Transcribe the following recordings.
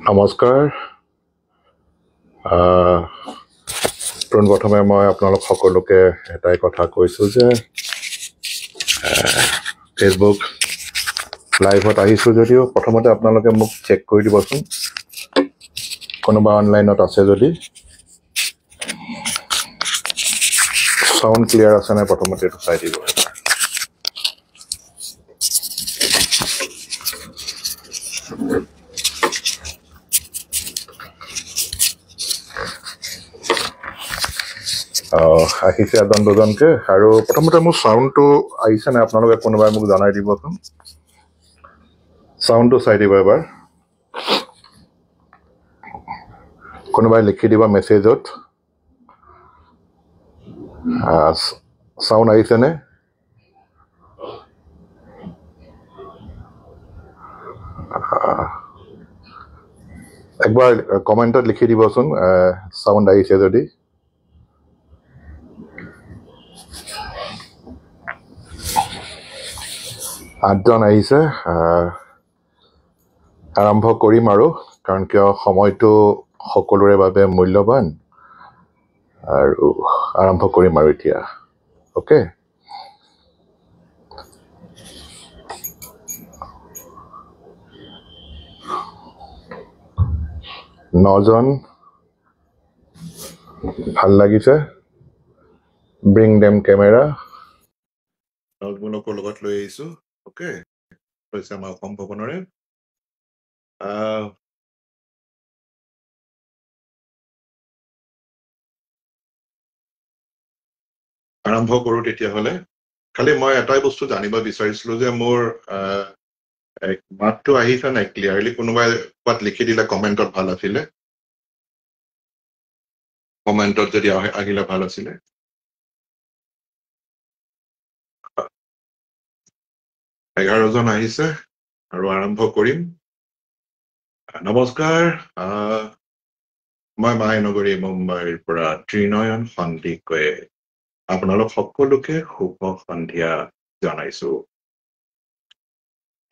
নমস্কাৰ। পোনপ্ৰথমে মই আপোনালোক সকলোকে এটাই কথা কৈছোঁ যে ফেচবুক লাইভত আহিছোঁ যদিও প্ৰথমতে আপোনালোকে মোক চেক কৰি দিবচোন, কোনোবা অনলাইনত আছে যদি। চাউণ্ড ক্লিয়াৰ আছে নাই প্ৰথমতে এইটো চাই দিব। আহিছে এজন দুজনকে। আৰু প্ৰথমতে মোৰ চাউণ্ডটো আহিছে নাই আপোনালোকে কোনোবাই মোক জনাই দিবচোন। চাউণ্ডটো চাই দিব এবাৰ। কোনোবাই লিখি দিব মেছেজত চাউণ্ড আহিছেনে। একবাৰ কমেণ্টত লিখি দিবচোন চাউণ্ড আহিছে যদি। আঠজন আহিছে। আৰম্ভ কৰিম আৰু, কাৰণ কিয় সময়টো সকলোৰে বাবে মূল্যৱান। আৰু আৰম্ভ কৰিম আৰু এতিয়া। অ'কে, নজন, ভাল লাগিছে। ব্ৰিং ডেম কেমেৰা নজমুলকৰ লগত লৈ আহিছোঁ। অ'কে, হৈছে আমাৰ অসম ভৱনৰে। আৰম্ভ কৰোঁ তেতিয়াহ'লে। খালি মই এটাই বস্তু জানিব বিচাৰিছিলোঁ যে মোৰ মাতটো আহিছে নাই ক্লিয়াৰলি। কোনোবাই ক'ৰবাত লিখি দিলে কমেণ্টত ভাল আছিলে, কমেণ্টত যদি আহিলে ভাল আছিলে। 11জন আহিছে আৰু আৰম্ভ কৰিম। নমস্কাৰ। মই মায়ানগৰী মুম্বাইৰ পৰা ত্ৰিনয়ন সন্দিকৈয়ে আপোনালোক সকলোকে শুভ সন্ধিয়া জনাইছো।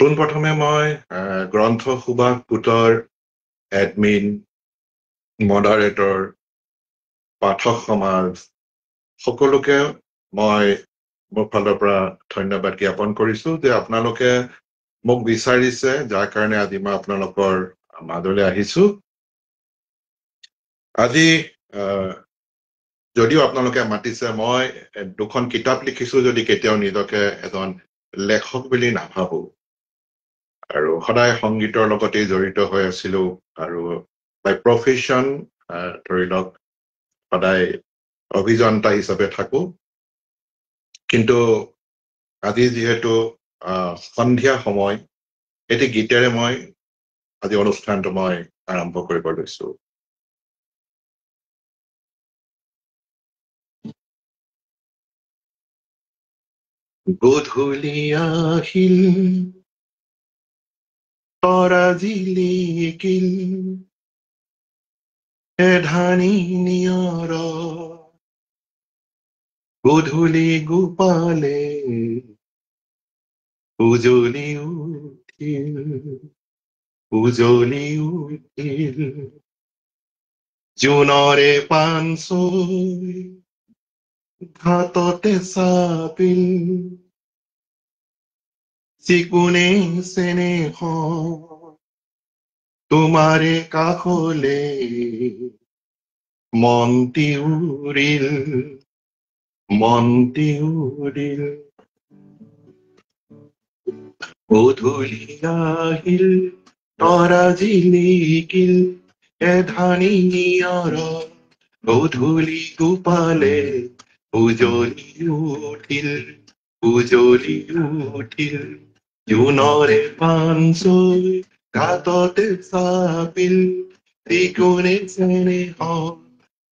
পোনপ্ৰথমে মই গ্ৰন্থ সুবাস গোটৰ এডমিন, মডাৰেটৰ, পাঠক সমাজ সকলোকে মই মোৰ ফালৰ পৰা ধন্যবাদ জ্ঞাপন কৰিছো যে আপোনালোকে মোক বিচাৰিছে, যাৰ কাৰণে আজি মই আপোনালোকৰ মাজলৈ আহিছো। আজি যদিও আপোনালোকে মাতিছে, মই দুখন কিতাপ লিখিছো যদি কেতিয়াও নিজকে এজন লেখক বুলি নাভাবো। আৰু সদায় সংগীতৰ লগতেই জড়িত হৈ আছিলো। আৰু বাই প্ৰফেশ্যন ধৰি লওক সদায় অভিযন্তা হিচাপে থাকো। কিন্তু আজি যিহেতু সন্ধিয়া সময়, এটি গীতেৰে মই আজি অনুষ্ঠানটো মই আৰম্ভ কৰিব লৈছো। গধূলি আহিল তৰা জিলিকিল এধানি নিয়ৰ, গধূলি গোপালে উজলি উঠিল, উজলি উঠিল জোনৰে পানচৈ ঘাটতে চাপিল, চিকুনে চেনেহ তোমাৰে কাষলে মনটি উৰিল, মনটি উৰিল। গধূলি আহিল তৰা জিলিকিল এধানি নিয়ৰ, গধূলি গোপালে উজলি উঠিল, উজলি উঠিল জোনৰে পানচৈ ঘাটতে চাপিল, চিকুনে চেনেহ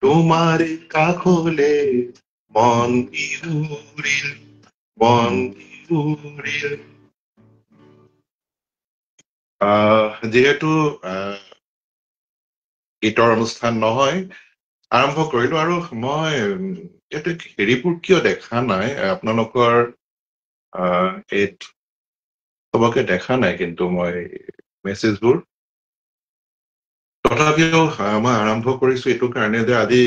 তোমাৰে কাষলে মনটি উৰিল, মনটি উৰিল। যিহেতু গীতৰ অনুষ্ঠান নহয়, আৰম্ভ কৰিলো। আৰু মই ইয়াতে হেৰিবোৰ কিয় দেখা নাই আপোনালোকৰ এই চবকে দেখা নাই কিন্তু মই মেছেজবোৰ তথাপিও মই আৰম্ভ কৰিছো এইটো কাৰণে যে আজি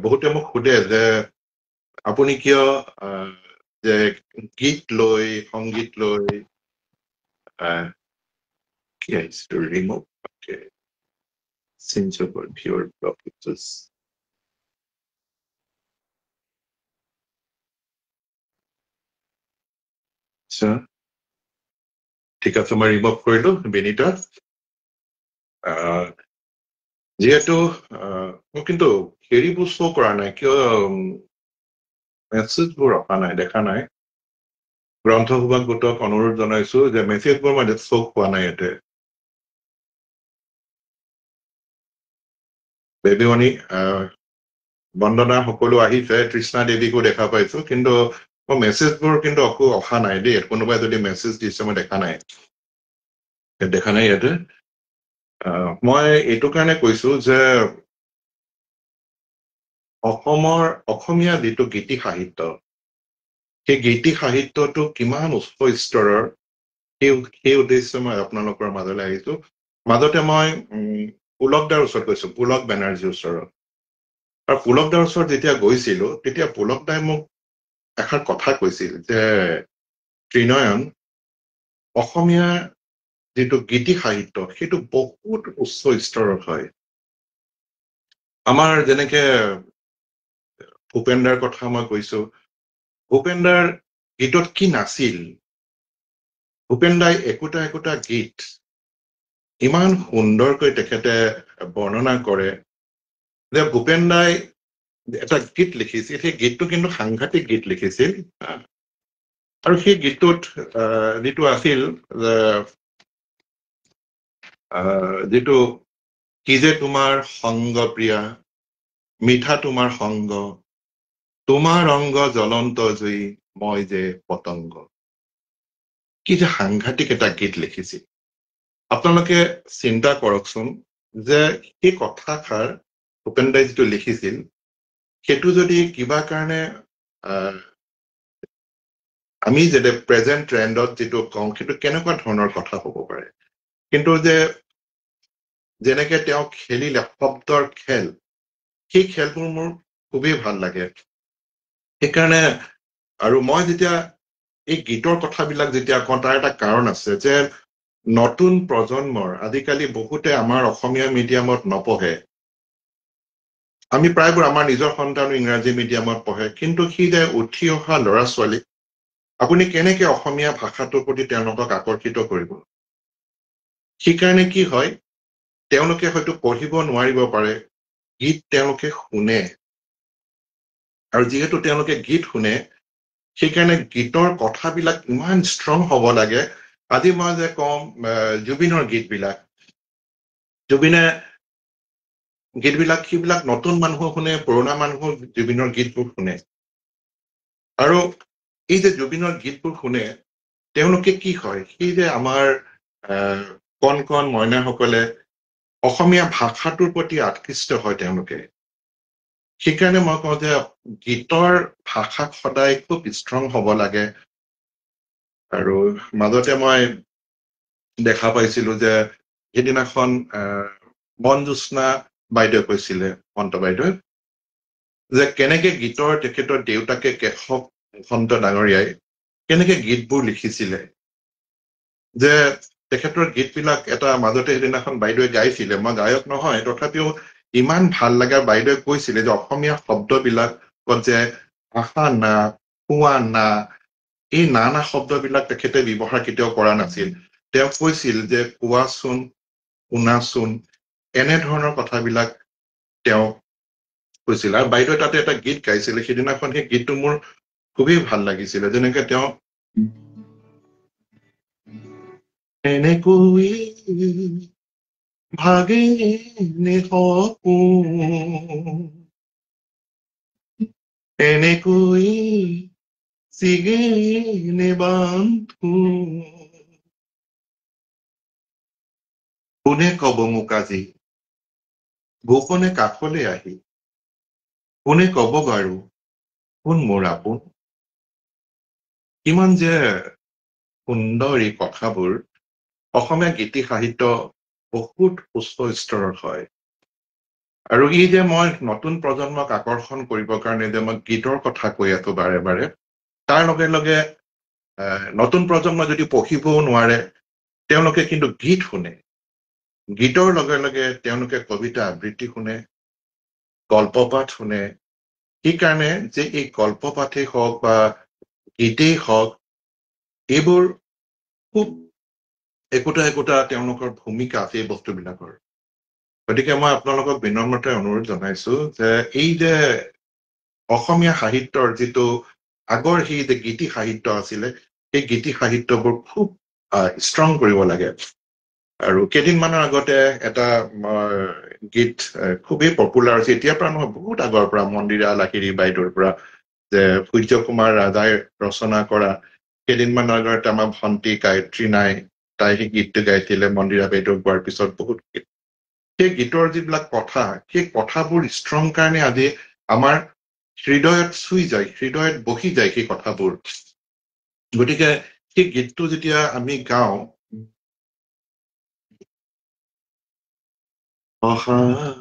বহুতে মোক সোধে যে আপুনি কিয় যে গীত লৈ সংগীত লৈ কি আহিছে remove change over viewer block pictures আচ্ছা ঠিক আছে মই ৰিমুভ কৰিলো বেনিটা যিহেতু মই কিন্তু হেৰিবোৰ শ্ব' কৰা নাই কিয় মেছেজবোৰ অহা নাই দেখা নাই গ্ৰন্থসভা গোটক অনুৰোধ জনাইছো যে মেছেজবোৰ মই শ্ব' হোৱা নাই ইয়াতে বেবীমণি বন্দনা সকলো আহিছে তৃষ্ণা দেৱীকো দেখা পাইছো কিন্তু মই মেছেজবোৰ কিন্তু আকৌ অহা নাই দেই কোনোবাই যদি মেছেজ দিছে মই দেখা নাই ইয়াতে মই এইটো কাৰণে কৈছো যে অসমীয়া যিটো গীতি সাহিত্য সেই গীতি সাহিত্যটো কিমান উচ্চ স্তৰৰ সেই উদ্দেশ্যে মই আপোনালোকৰ মাজলৈ আহিছো মাজতে মই পুলক দাৰ ওচৰত গৈছো পুলক বেনাৰ্জীৰ ওচৰত আৰু পুলক দাৰ ওচৰত যেতিয়া গৈছিলো তেতিয়া পুলক দাই মোক এষাৰ কথা কৈছিল যে ত্ৰিনয়ন অসমীয়া যিটো গীতি সাহিত্য সেইটো বহুত উচ্চ স্তৰৰ হয় আমাৰ যেনেকে ভূপেন্দাৰ কথা মই কৈছো ভূপেন্দাৰ গীতত কি নাছিল ভূপেন্দাই একোটা গীত ইমান সুন্দৰকৈ তেখেতে বৰ্ণনা কৰে যে ভূপেন্দাই এটা গীত লিখিছিল সেই গীতটো কিন্তু সাংঘাতিক গীত লিখিছিল আৰু সেই গীতটোত যিটো আছিল যিটো কি যে তোমাৰ সংগ প্ৰিয়া মিঠা তোমাৰ সংগ তোমাৰ অংগ জ্বলন্ত জুই মই যে পতংগ কি যে সাংঘাতিক এটা গীত লিখিছিল আপোনালোকে চিন্তা কৰকচোন যে সেই কথাষাৰ ভূপেন্দাই যিটো লিখিছিল সেইটো যদি কিবা কাৰণে আমি যদি প্ৰেজেন্ট ট্ৰেণ্ডত যিটো কওঁ সেইটো কেনেকুৱা ধৰণৰ কথা হ'ব পাৰে কিন্তু যে যেনেকে তেওঁ খেলিলে শব্দৰ খেল সেই খেলবোৰ মোৰ খুবেই ভাল লাগে সেইকাৰণে আৰু মই যেতিয়া এই গীতৰ কথাবিলাক যেতিয়া কওঁ তাৰ এটা কাৰণ আছে যে নতুন প্ৰজন্মৰ আজিকালি বহুতে আমাৰ অসমীয়া মিডিয়ামত নপঢ়ে আমি প্ৰায়বোৰ আমাৰ নিজৰ সন্তান ইংৰাজী মিডিয়ামত পঢ়ে কিন্তু সি যে উঠি অহা ল'ৰা ছোৱালী আপুনি কেনেকে অসমীয়া ভাষাটোৰ প্ৰতি তেওঁলোকক আকৰ্ষিত কৰিব সেইকাৰণে কি হয় তেওঁলোকে হয়তো পঢ়িব নোৱাৰিব পাৰে গীত তেওঁলোকে শুনে আৰু যিহেতু তেওঁলোকে গীত শুনে সেইকাৰণে গীতৰ কথাবিলাক ইমান ষ্ট্ৰং হ'ব লাগে আজি মই যে কম জুবিনৰ গীতবিলাক জুবিনে গীতবিলাক সেইবিলাক নতুন মানুহো শুনে পুৰণা মানুহো জুবিনৰ গীতবোৰ শুনে আৰু এই যে জুবিনৰ গীতবোৰ শুনে তেওঁলোকে কি হয় সেই যে আমাৰ কণ কণ মইনাসকলে অসমীয়া ভাষাটোৰ প্ৰতি আকৃষ্ট হয় তেওঁলোকে সেইকাৰণে মই কওঁ যে গীতৰ ভাষা সদায় খুব ষ্ট্ৰং হ'ব লাগে আৰু মাজতে মই দেখা পাইছিলো যে সেইদিনাখন মনজ্যোৎস্না বাইদেউ কৈছিলে মন্ত বাইদেউ যে কেনেকে গীতৰ তেখেতৰ দেউতাকে কেশৱ মহন্ত ডাঙৰীয়াই কেনেকে গীতবোৰ লিখিছিলে যে তেখেতৰ গীতবিলাক এটা মাজতে সেইদিনাখন বাইদেৱে গাইছিলে মই গায়ক নহয় তথাপিও ইমান ভাল লগা বাইদেৱে কৈছিলে যে অসমীয়া শব্দবিলাকত যে আশা না কোৱা না এই নানা শব্দবিলাক তেখেতে ব্যৱহাৰ কেতিয়াও কৰা নাছিল তেওঁ কৈছিল যে কোৱাচোন শুনাচোন এনেধৰণৰ কথাবিলাক তেওঁ কৈছিল আৰু বাইদেৱে তাতে এটা গীত গাইছিলে সেইদিনাখন সেই গীতটো মোৰ খুবেই ভাল লাগিছিলে যেনেকে তেওঁ এনেকৈ ভাগে নেহকো এনেকৈ চিগে নেবান্ধো কোনে কব মোক আজি গোপনে কাষলৈ আহি কোনে কব বাৰু আপোন মোৰ আপোন, কিমান যে সুন্দৰ এই কথাবোৰ। অসমীয়া গীতি সাহিত্য বহুত উচ্চ স্তৰৰ হয়। আৰু ই যে মই নতুন প্ৰজন্মক আকৰ্ষণ কৰিবৰ কাৰণে যে মই গীতৰ কথা কৈ আছো বাৰে বাৰে, তাৰ লগে লগে নতুন প্ৰজন্ম যদি পঢ়িবও নোৱাৰে, তেওঁলোকে কিন্তু গীত শুনে। গীতৰ লগে লগে তেওঁলোকে কবিতা আবৃত্তি শুনে, গল্পপাঠ শুনে। সেইকাৰণে যে এই গল্পপাঠেই হওক বা গীতেই হওক, এইবোৰ খুব একোটা একোটা তেওঁলোকৰ ভূমিকা আছে এই বস্তুবিলাকৰ। গতিকে মই আপোনালোকক বিনম্ৰতাৰে অনুৰোধ জনাইছো যে এই যে অসমীয়া সাহিত্যৰ যিটো আগৰ সেই যে গীতি সাহিত্য আছিলে, সেই গীতি সাহিত্যবোৰ খুব ষ্ট্ৰং কৰিব লাগে। আৰু কেইদিনমানৰ আগতে এটা গীত খুবেই পপুলাৰ হৈছে, এতিয়াৰ পৰা নহয় বহুত আগৰ পৰা, মন্দিৰা লাহিৰী বাইদেউৰ পৰা, যে সূৰ্য কুমাৰ ৰাজাই ৰচনা কৰা। কেইদিনমানৰ আগতে আমাৰ ভণ্টি গায়ত্ৰী নাই, তাই সেই গীতটো গাইছিলে মন্দিৰা বাইদেউক গোৱাৰ পিছত বহুত গীত। সেই গীতৰ যিবিলাক কথা, সেই কথাবোৰ ষ্ট্ৰং কাৰণে আজি আমাৰ হৃদয়ত চুই যায়, হৃদয়ত বহি যায় সেই কথাবোৰ। গতিকে সেই গীতটো যেতিয়া আমি গাওঁ, অহাৰ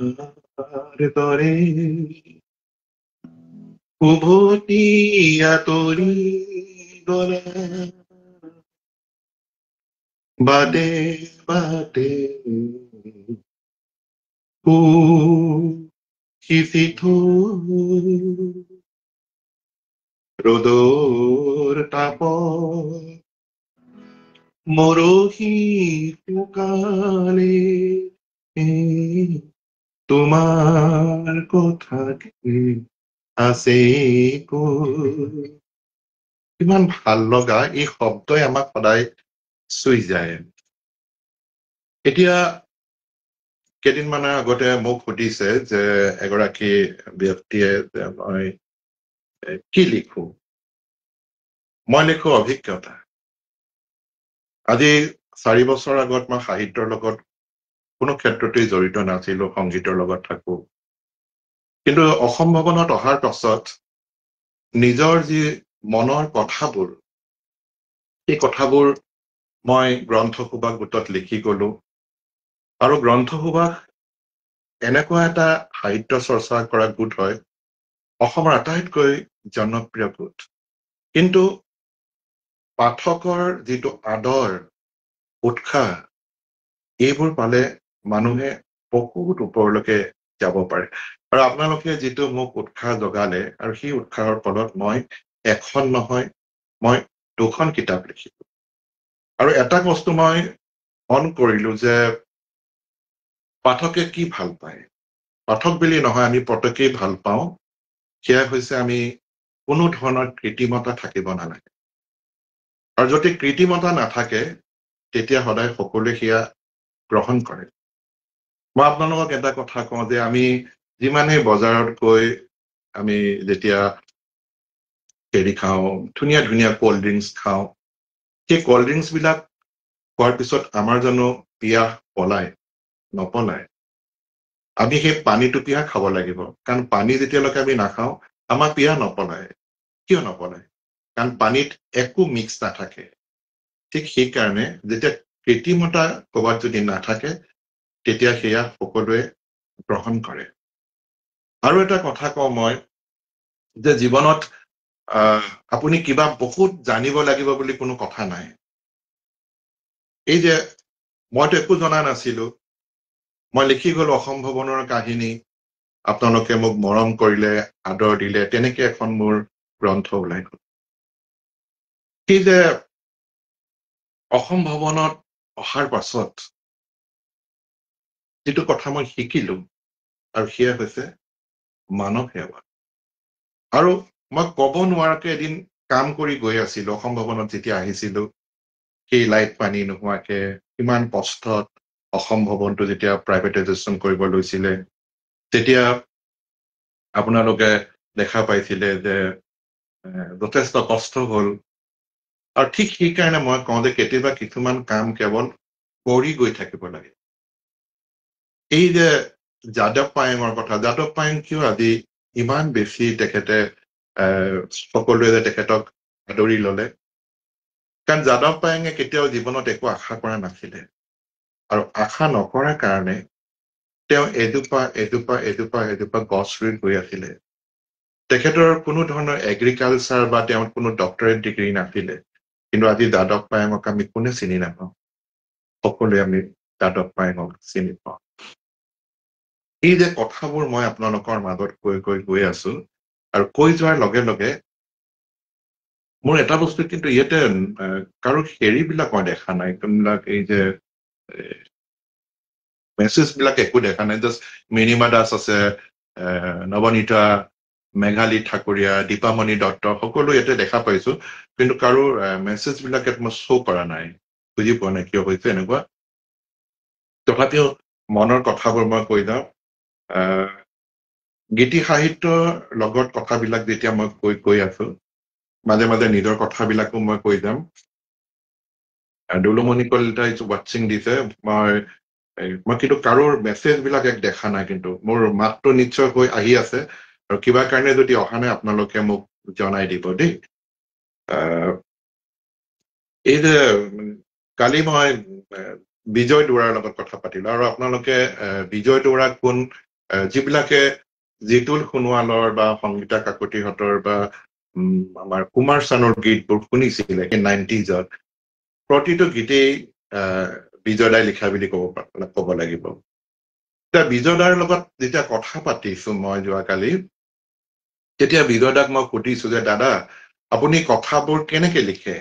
দৰে উভতি আঁতৰি গলা, বাটে বাটে সিঁচি থৈ ৰ'দৰ তাপত মৰহি শুকালে, তোমাৰ কথা কি আছে কৈ। কিমান ভাল লগা এই শব্দই আমাক সদায় চুই যায়। এতিয়া কেইদিনমানৰ আগতে মোক সুধিছে যে এগৰাকী ব্যক্তিয়ে যে মই কি লিখো। মই লিখো অভিজ্ঞতা। আজি 4 বছৰ আগত মই সাহিত্যৰ লগত কোনো ক্ষেত্ৰতেই জড়িত নাছিলো, সংগীতৰ লগত থাকো। কিন্তু অসম ভৱনত অহাৰ পাছত নিজৰ যি মনৰ কথাবোৰ, সেই কথাবোৰ মই গ্ৰন্থসুবাস গোটত লিখি গলো। আৰু গ্ৰন্থসুবাস এনেকুৱা এটা সাহিত্য চৰ্চা কৰা গোট হয়, অসমৰ আটাইতকৈ জনপ্ৰিয় গোট। কিন্তু পাঠকৰ যিটো আদৰ, উৎসাহ, এইবোৰ পালে মানুহে বহুত ওপৰলৈকে যাব পাৰে। আৰু আপোনালোকে যিটো মোক উৎসাহ জগালে, আৰু সেই উৎসাহৰ ফলত মই এখন নহয়, মই 2খন কিতাপ লিখিলো। আৰু এটা বস্তু মই মন কৰিলো যে পাঠকে কি ভাল পায়। পাঠক বুলি নহয়, আমি প্ৰত্যেকেই ভাল পাওঁ, সেয়া হৈছে আমি কোনো ধৰণৰ কৃত্ৰিমতা থাকিব নালাগে। আৰু যদি কৃত্ৰিমতা নাথাকে, তেতিয়া সদায় সকলোৱে সেয়া গ্ৰহণ কৰে। মই আপোনালোকক এটা কথা কওঁ যে আমি যিমানেই বজাৰত গৈ আমি যেতিয়া হেৰি খাওঁ, ধুনীয়া ধুনীয়া কল্ড ড্ৰিংকছ খাওঁ, সেই কল্ড ড্ৰিংকছ বিলাক খোৱাৰ পিছত আমাৰ জানো পিয়াহ পলায়? নপলায়। আমি সেই পানীটো পিয়াহ খাব লাগিব, কাৰণ পানী যেতিয়ালৈকে আমি নাখাওঁ আমাৰ পিয়াহ নপলায়। কিয় নপলায়? কাৰণ পানীত একো মিক্স নাথাকে। ঠিক সেইকাৰণে যেতিয়া কৃত্ৰিমতা ক'ৰবাত যদি নাথাকে, তেতিয়া সেয়া সকলোৱে গ্ৰহণ কৰে। আৰু এটা কথা কওঁ মই, যে জীৱনত আপুনি কিবা বহুত জানিব লাগিব বুলি কোনো কথা নাই। এই যে মইতো একো জনা নাছিলো, মই লিখি গলো অসম ভৱনৰ কাহিনী, আপোনালোকে মোক মৰম কৰিলে, আদৰ দিলে, তেনেকে এখন মোৰ গ্ৰন্থ ওলাই গল। সেই যে অসম ভৱনত অহাৰ পাছত যিটো কথা মই শিকিলো, আৰু সেয়া হৈছে মানৱ সেৱা। আৰু মই ক'ব নোৱাৰাকে এদিন কাম কৰি গৈ আছিলো, অসম ভৱনত যেতিয়া আহিছিলো, সেই লাইট পানী নোহোৱাকে, কিমান কষ্টত অসম ভৱনটো যেতিয়া প্ৰাইভেটাইজেশ্যন কৰিব লৈছিলে, তেতিয়া আপোনালোকে দেখা পাইছিলে যে যথেষ্ট কষ্ট হ'ল। আৰু ঠিক সেইকাৰণে মই কওঁ যে কেতিয়াবা কিছুমান কাম কেৱল কৰি গৈ থাকিব লাগে। এই যে যাদৱ পায়েঙৰ কথা, যাদৱ পায়েং কিয় আজি ইমান বেছি তেখেতে সকলোৱে যে তেখেতক আদৰি ললে কাৰণ যাদৱ পায়েঙে কেতিয়াও জীৱনত একো আশা কৰা নাছিলে আৰু আশা নকৰাৰ কাৰণে তেওঁ এজোপা গছ ৰুই গৈ আছিলে তেখেতৰ কোনো ধৰণৰ এগ্ৰিকালচাৰ বা তেওঁৰ কোনো ডক্টৰেট ডিগ্ৰী নাছিলে কিন্তু আজি যাদৱ পায়েঙক আমি কোনে চিনি নাপাওঁ সকলোৱে আমি যাদৱ পায়েঙক চিনি পাওঁ এই যে কথাবোৰ মই আপোনালোকৰ মাজত গৈ আছো আৰু কৈ যোৱাৰ লগে লগে মোৰ এটা বস্তু কিন্তু ইয়াতে কাৰো হেৰিবিলাক মই দেখা নাই কোনবিলাক এই যে মেছেজ বিলাক একো দেখা নাই জাষ্ট মিনিমা দাস আছে নৱনীতা মেঘালী ঠাকুৰীয়া দীপামণি দত্ত সকলো ইয়াতে দেখা পাইছো কিন্তু কাৰো মেছেজ বিলাক মই শ্ব' কৰা নাই বুজি পোৱা নাই কিয় হৈছে এনেকুৱা তথাপিও মনৰ কথাবোৰ মই কৈ যাওঁ গীতি সাহিত্যৰ লগত কথাবিলাক যেতিয়া মই কৈ আছো মাজে মাজে নিজৰ কথাবিলাকো মই কৈ যাম দুলুমণি কলিতা ইজ ৱাটছিং দিছে মই কিন্তু কাৰোৰ মেছেজ বিলাক এক দেখা নাই কিন্তু মোৰ মাতটো নিশ্চয় হৈ আহি আছে আৰু কিবা কাৰণে যদি অহা নাই আপোনালোকে মোক জনাই দিব দেই এই যে কালি মই বিজয় দুৱৰাৰ লগত কথা পাতিলো আৰু আপোনালোকে বিজয় দুৱৰা কোন যিবিলাকে জিতুল সোণোৱালৰ বা সংগীতা কাকতিহঁতৰ বা আমাৰ কুমাৰ চানুৰ গীতবোৰ শুনিছিলে সেই 90s প্ৰতিটো গীতেই বিজয়দাই লিখা বুলি ক'ব লাগিব এতিয়া বিজয়দাৰ লগত যেতিয়া কথা পাতিছো মই যোৱাকালি তেতিয়া বিজয়দাক মই সুধিছো যে দাদা আপুনি কথাবোৰ কেনেকে লিখে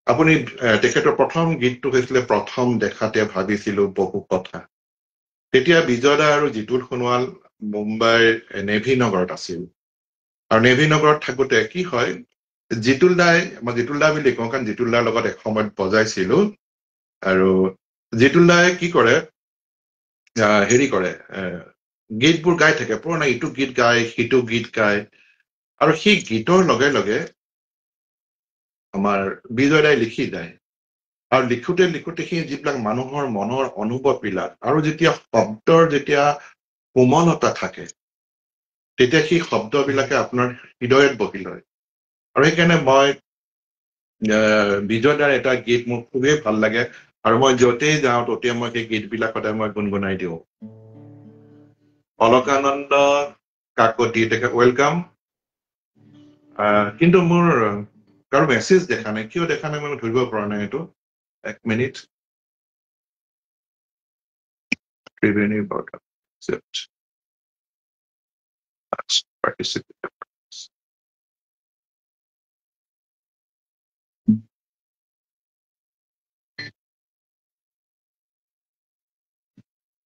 আপুনি তেখেতৰ প্ৰথম গীতটো হৈছিলে প্ৰথম দেখাতে ভাবিছিলো বহু কথা তেতিয়া বিজয়দা আৰু জিতুল সোণোৱাল মুম্বাইৰ নেভি নগৰত আছিল আৰু নেভি নগৰত থাকোতে কি হয় জিতুল দা বুলি কওঁ কাৰণ জিতুল দাৰ লগত এসময়ত বজাইছিলো আৰু জিতুল দাই কি কৰে হেৰি কৰে গীতবোৰ গাই থাকে পুৰণা ইটো গীত গায় সিটো গীত গায় আৰু সেই গীতৰ লগে লগে আমাৰ বিজয়দাই লিখি যায় আৰু লিখোতে সেই যিবিলাক মানুহৰ মনৰ অনুভৱবিলাক আৰু যেতিয়া শব্দৰ যেতিয়া কোমলতা থাকে তেতিয়া সেই শব্দবিলাকে আপোনাৰ হৃদয়ত বহি লয় আৰু সেইকাৰণে মই বিজয়দাৰ এটা গীত মোৰ খুবেই ভাল লাগে আৰু মই য'তেই যাওঁ ততেই মই সেই গীতবিলাক সদায় মই গুণগুণাই দিওঁ অলকানন্দ কাকতি তেখেত ৱেলকাম কিন্তু মোৰ কাৰো মেছেজ দেখা নাই কিয় দেখা নাই মই ধৰিব পৰা নাই এইটো এক মিনিট ত্ৰিবেণী বৰ্তা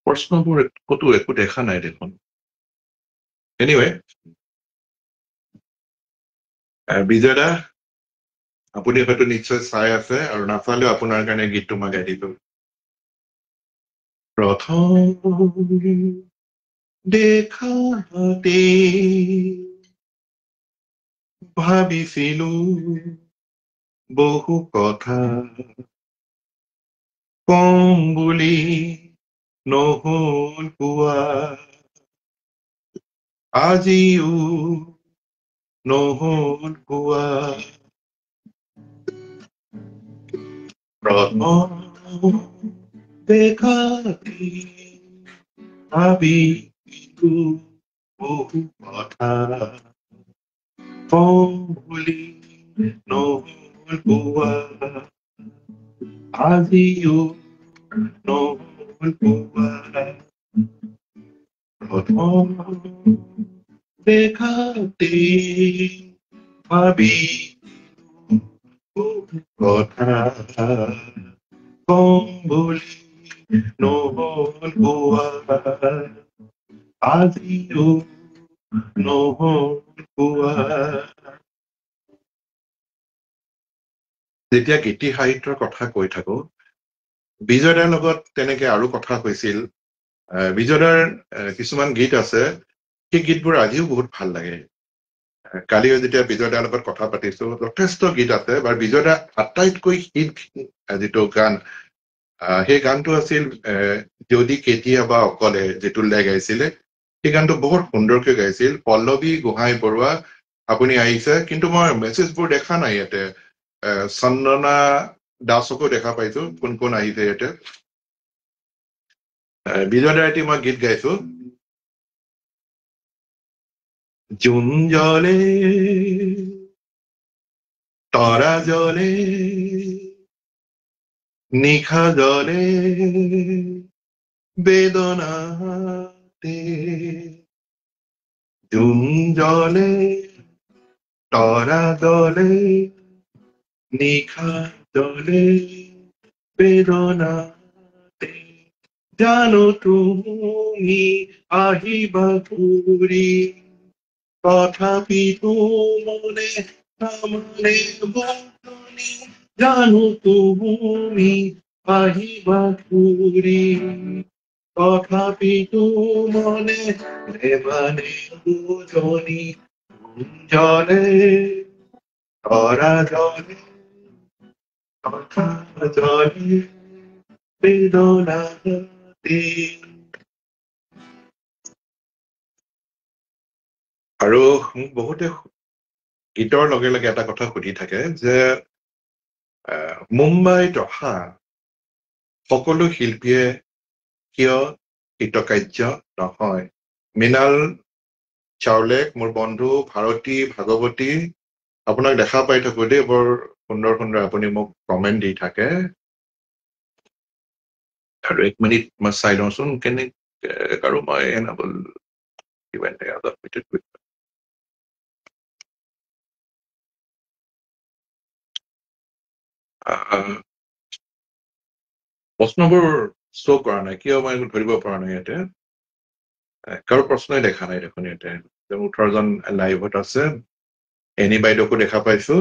প্ৰশ্নবোৰ ক'তো একো দেখা নাই দেখোন এনিৱে বিজয়দা আপুনি হয়তো নিশ্চয় চাই আছে আৰু নাচালেও আপোনাৰ কাৰণে গীতটো মই গাই দিলো প্ৰথম দেখাতে ভাবিছিলো বহু কথা কম বুলি নহল কোৱা আজিও নহল কোৱা প্ৰথম দেখাতে ভাবিছিলো বহু কথা কম বুলি নহল কোৱা আজিও নহল কোৱা প্ৰথম দেখাতে ভাবিছিলো কথা কম বুলি নহল কোৱা আজিও নহল কোৱা যেতিয়া গীতি সাহিত্যৰ কথা কৈ থাকো বিজয়দাৰ লগত তেনেকে আৰু কথা হৈছিল বিজয়দাৰ কিছুমান গীত আছে সেই গীতবোৰ আজিও বহুত ভাল লাগে কালিও যেতিয়া বিজয়দাৰ লগত কথা পাতিছো যথেষ্ট গীত আছে বা বিজয়দাৰ আটাইতকৈ হিট যিটো গান সেই গানটো আছিল যদি কেতিয়াবা অকলে জিতুল দাই গাইছিলে সেই গানটো বহুত সুন্দৰকৈ গাইছিল পল্লৱী গোহাঁই বৰুৱা আপুনি আহিছে, কিন্তু মই মেছেজবোৰ দেখা নাই ইয়াতে। চন্দনা দাসকো দেখা পাইছো, কোন কোন আহিছে ইয়াতে। বিজয় দাইটি মই গীত গাইছো। জুন জলে তৰা জলে নিশা জলে বেদনাতে, জুন জলে তৰা জলে নিশা জলে বেদনাতে, জানো তুমি আহিবা ঘূৰি, তথাপিতো মনে নামানে বচনি, জানো তুমি আহিবা ঘূৰি, তথাপিতো মনে নেমানে বুজনি, জলে তৰা জলে কথা জলে বেদনাতে। আৰু মোক বহুতে গীতৰ লগে লগে এটা কথা সুধি থাকে যে মুম্বাইত অহা সকলো শিল্পীয়ে কিয় কৃতকাৰ্য নহয়। মৃণাল চাওলেক, মোৰ বন্ধু ভাৰতী ভাগৱতী, আপোনাক দেখা পাই থাকো দেই, বৰ সুন্দৰ সুন্দৰ আপুনি মোক কমেণ্ট দি থাকে। আৰু 1 মিনিট মই চাই লওঁচোন কেনেকে আৰু মই এনাবল প্ৰশ্নবোৰ শ্ব' কৰা নাই কিয়, মই ধৰিব পৰা নাই ইয়াতে। কাৰো প্ৰশ্নই দেখা নাই দেখোন ইয়াতে। 18জন লাইভত আছে, এনি বাইদেউকো দেখা পাইছো।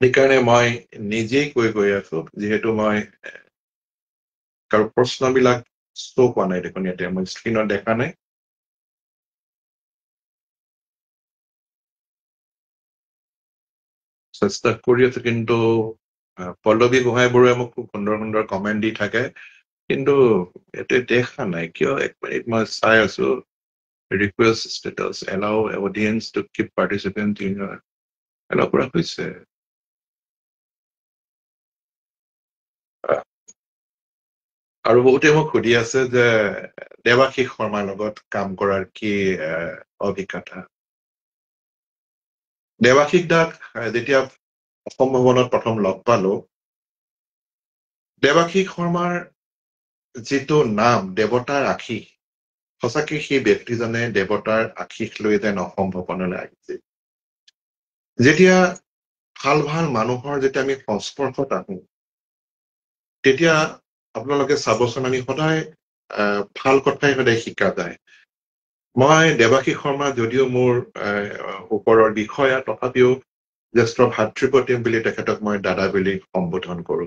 সেইকাৰণে মই নিজেই গৈ আছো, যিহেতু মই কাৰো প্ৰশ্নবিলাক শ্ব' কৰা নাই দেখোন ইয়াতে, মই স্ক্ৰীণত দেখা নাই। চেষ্টা কৰি আছো, কিন্তু পল্লৱী গোহাঁই বৰুৱাই মোক খুব সুন্দৰ সুন্দৰ কমেণ্ট দি থাকে, কিন্তু ইয়াতে দেখা নাই কিয়। 1 মিনিট মই চাই আছো। Request status allow audience to keep participant in, allow কৰা হৈছে। আৰু বহুতে মোক সুধি আছে যে দেৱাশীষ শৰ্মাৰ লগত কাম কৰাৰ কি অভিজ্ঞতা। দেৱাশীষ দাক যেতিয়া অসম ভৱনত প্ৰথম লগ পালো, দেৱাশীষ শৰ্মাৰ যিটো নাম দেৱতাৰ আশীষ, সঁচাকে সেই ব্যক্তিজনে দেৱতাৰ আশীষ লৈ যেন অসম ভৱনলৈ আহিছিল। যেতিয়া ভাল ভাল মানুহৰ যেতিয়া আমি সংস্পৰ্শত আহো, তেতিয়া আপোনালোকে চাবচোন, আমি সদায় ভাল কথাই সদায় শিকা যায়। মই দেৱাশীষ শৰ্মা যদিও মোৰ ওপৰৰ বিষয়া, তথাপিও জ্যেষ্ঠ ভাতৃপ্ৰতিম বুলি তেখেতক মই দাদা বুলি সম্বোধন কৰো।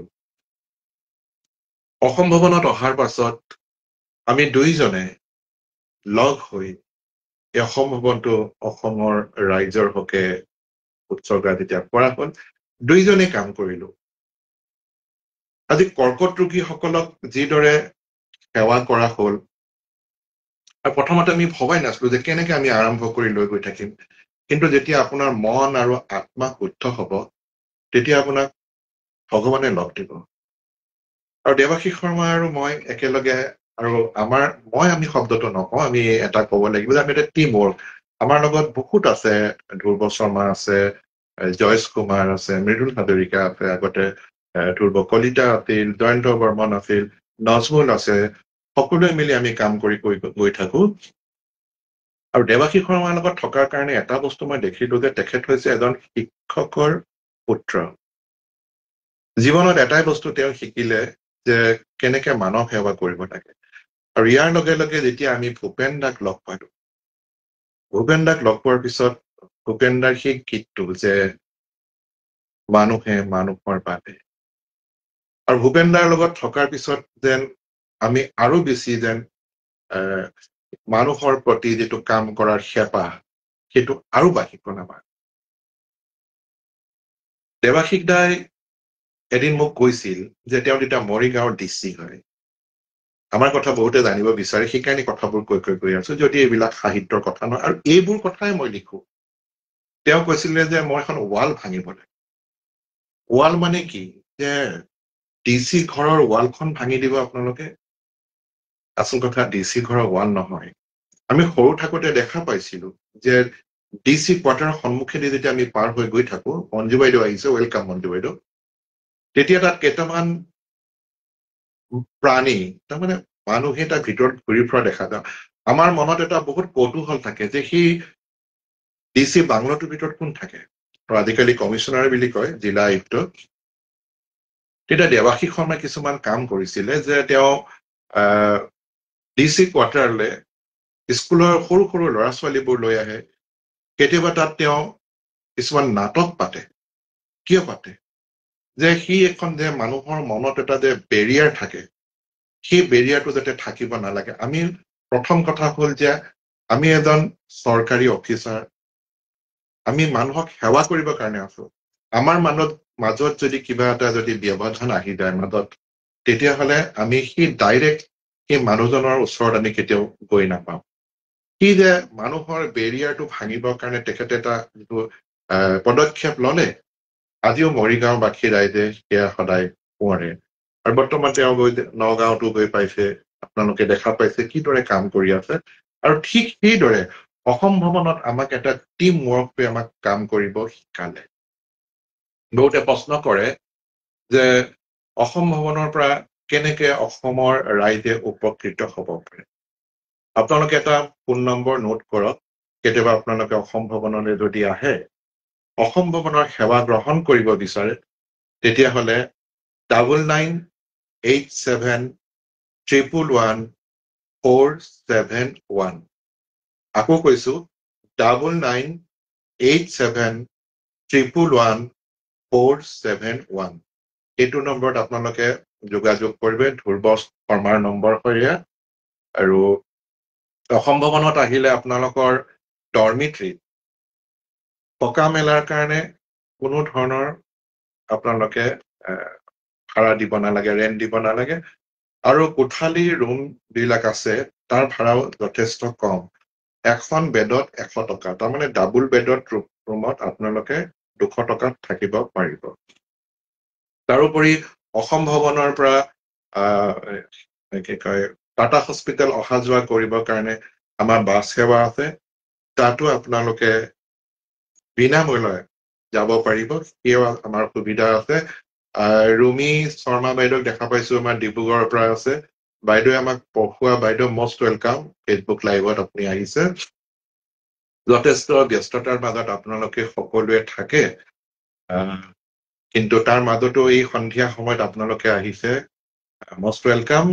অসম ভৱনত অহাৰ পাছত আমি দুইজনে লগ হৈ এই অসম ভৱনটো অসমৰ ৰাইজৰ হকে উৎসৰ্গা যেতিয়া কৰা হ'ল, দুইজনে কাম কৰিলো। আজি কৰ্কট ৰোগীসকলক যিদৰে সেৱা কৰা হ'ল, আৰু প্ৰথমতে আমি ভবাই নাছিলো যে কেনেকে আমি আৰম্ভ কৰি লৈ গৈ থাকিম, কিন্তু যেতিয়া আপোনাৰ মন আৰু আত্মা শুদ্ধ হব, তেতিয়া আপোনাক ভগৱানে লগ দিব। আৰু দেৱাশীষ শৰ্মা আৰু মই একেলগে, আৰু আমি শব্দটো নকওঁ, আমি এটা ক'ব লাগিব যে আমি এটা টিম ৱৰ্ক। আমাৰ লগত বহুত আছে, ধ্ৰুৱ শৰ্মা আছে, জয়স কুমাৰ আছে, মৃদুল হাজৰিকা আছে, আগতে ধ্ৰুৱ কলিতা আছিল, জয়ন্ত বৰ্মন আছিল, নজমুল আছে, সকলোৱে মিলি আমি কাম কৰি গৈ থাকো। আৰু দেৱাশীষ শৰ্মাৰ লগত থকাৰ কাৰণে এটা বস্তু মই দেখিলো যে তেখেত হৈছে এজন শিক্ষকৰ পুত্ৰ। জীৱনত এটাই বস্তু তেওঁ শিকিলে যে কেনেকে মানৱ সেৱা কৰিব লাগে। আৰু ইয়াৰ লগে লগে যেতিয়া আমি ভূপেন দাক লগ পালো, ভূপেন দাক লগ পোৱাৰ পিছত ভূপেন দাৰ সেই গীতটো যে মানুহে মানুহৰ বাবে, আৰু ভূপেন দাৰ লগত থকাৰ পিছত যেন আমি আৰু বেছি যেন মানুহৰ প্ৰতি যিটো কাম কৰাৰ হেঁপাহ, সেইটো আৰু বাঢ়ি গ'ল আমাৰ। দেৱাশীষ দাই এদিন মোক কৈছিল যে তেওঁ তেতিয়া মৰিগাঁৱৰ ডিচি হয়। আমাৰ কথা বহুতে জানিব বিচাৰে, সেইকাৰণে কথাবোৰ কৈ আছো, যদি এইবিলাক সাহিত্যৰ কথা নহয়, আৰু এইবোৰ কথাই মই লিখো। তেওঁ কৈছিলে যে মই এখন ৱাল ভাঙিব লাগে। ৱাল মানে কি, যে ডিচি ঘৰৰ ৱালখন ভাঙি দিব আপোনালোকে? আচল কথা ডিচি ঘৰৰ ৱাল নহয়। আমি সৰু থাকোঁতে দেখা পাইছিলো যে ডিচি কোৱাৰ্টাৰৰ সন্মুখেদি যেতিয়া আমি পাৰ হৈ গৈ থাকো, মঞ্জু বাইদেউ আহিছে, ৱেলকাম মঞ্জু বাইদেউ, তেতিয়া তাত কেইটামান প্ৰাণী, তাৰমানে মানুহে তাৰ ভিতৰত ঘূৰি ফুৰা দেখা যাওঁ। আমাৰ মনত এটা বহুত কৌতূহল থাকে যে সেই ডিচি বাংলাটোৰ ভিতৰত কোন থাকে, আৰু আজিকালি কমিশনাৰ বুলি কয়, জিলা আয়ুক্ত। তেতিয়া দেৱাশীষ শৰ্মাই কিছুমান কাম কৰিছিলে যে তেওঁ ডিচি কোৱাৰ্টাৰলৈ স্কুলৰ সৰু সৰু ল'ৰা ছোৱালীবোৰ লৈ আহে। কেতিয়াবা তাত তেওঁ কিছুমান নাটক পাতে। কিয় পাতে? যে সি এখন যে মানুহৰ মনত এটা যে বেৰিয়াৰ থাকে, সেই বেৰিয়াৰটো যাতে থাকিব নালাগে। আমি প্ৰথম কথা হ'ল যে আমি এজন চৰকাৰী অফিচাৰ, আমি মানুহক সেৱা কৰিবৰ কাৰণে আছো। আমাৰ মাজত যদি কিবা এটা যদি ব্যৱধান আহি যায় মাজত, তেতিয়াহ'লে আমি সেই ডাইৰেক্ট সেই মানুহজনৰ ওচৰত আমি কেতিয়াও গৈ নাপাওঁ। সি যে মানুহৰ বেৰিয়াৰটো ভাঙিবৰ কাৰণে তেখেতে এটা যিটো পদক্ষেপ ললে, আজিও মৰিগাঁওবাসী ৰাইজে সেয়া সদায় সোঁৱৰে। আৰু বৰ্তমান তেওঁ গৈ নগাঁৱতো গৈ পাইছে, আপোনালোকে দেখা পাইছে কিদৰে কাম কৰি আছে। আৰু ঠিক সেইদৰে অসম ভৱনত আমাক এটা টিম ৱৰ্কে আমাক কাম কৰিব শিকালে। বহুতে প্ৰশ্ন কৰে যে অসম ভৱনৰ পৰা কেনেকে অসমৰ ৰাইজে উপকৃত হ'ব পাৰে। আপোনালোকে এটা ফোন নম্বৰ নোট কৰক। কেতিয়াবা আপোনালোকে অসম ভৱনলৈ যদি আহে, অসম ভৱনৰ সেৱা গ্ৰহণ কৰিব বিচাৰে, তেতিয়াহ'লে 9987111471। আকৌ কৈছো 9987111471। এইটো নম্বৰত আপোনালোকে যোগাযোগ কৰিবে ধ্ৰুৱ শৰ্মাৰ নম্বৰ হয়। আৰু অসম ভৱনত আহিলে আপোনালোকৰ ডৰমিট্ৰি থকা মেলাৰ কাৰণে কোনো ধৰণৰ আপোনালোকে ভাড়া দিব নালাগে, ৰেণ্ট দিব নালাগে। আৰু কোঠালি ৰুম বিলাক আছে, তাৰ ভাড়াও যথেষ্ট কম। এখন বেডত 100 টকা, তাৰমানে ডাবুল বেডত ৰুমত আপোনালোকে 200 টকাত থাকিব পাৰিব। তাৰোপৰি অসম ভৱনৰ পৰা কি কয় টাটা হস্পিটেল অহা যোৱা কৰিবৰ কাৰণে আমাৰ বাছ সেৱা আছে, তাতো আপোনালোকে বিনামূল্যে যাব পাৰিব, সেয়াও আমাৰ সুবিধা আছে। ৰুমি শৰ্মা বাইদেউক দেখা পাইছো, আমাৰ ডিব্ৰুগড়ৰ পৰা আছে। বাইদেৱে আমাক পঢ়ুৱা বাইদেউ, মষ্ট ৱেলকাম। ফেচবুক লাইভত আপুনি আহিছে। যথেষ্ট ব্যস্ততাৰ মাজত আপোনালোকে সকলোৱে থাকে, কিন্তু তাৰ মাজতো এই সন্ধিয়া সময়ত আপোনালোকে আহিছে, মষ্ট ৱেলকাম।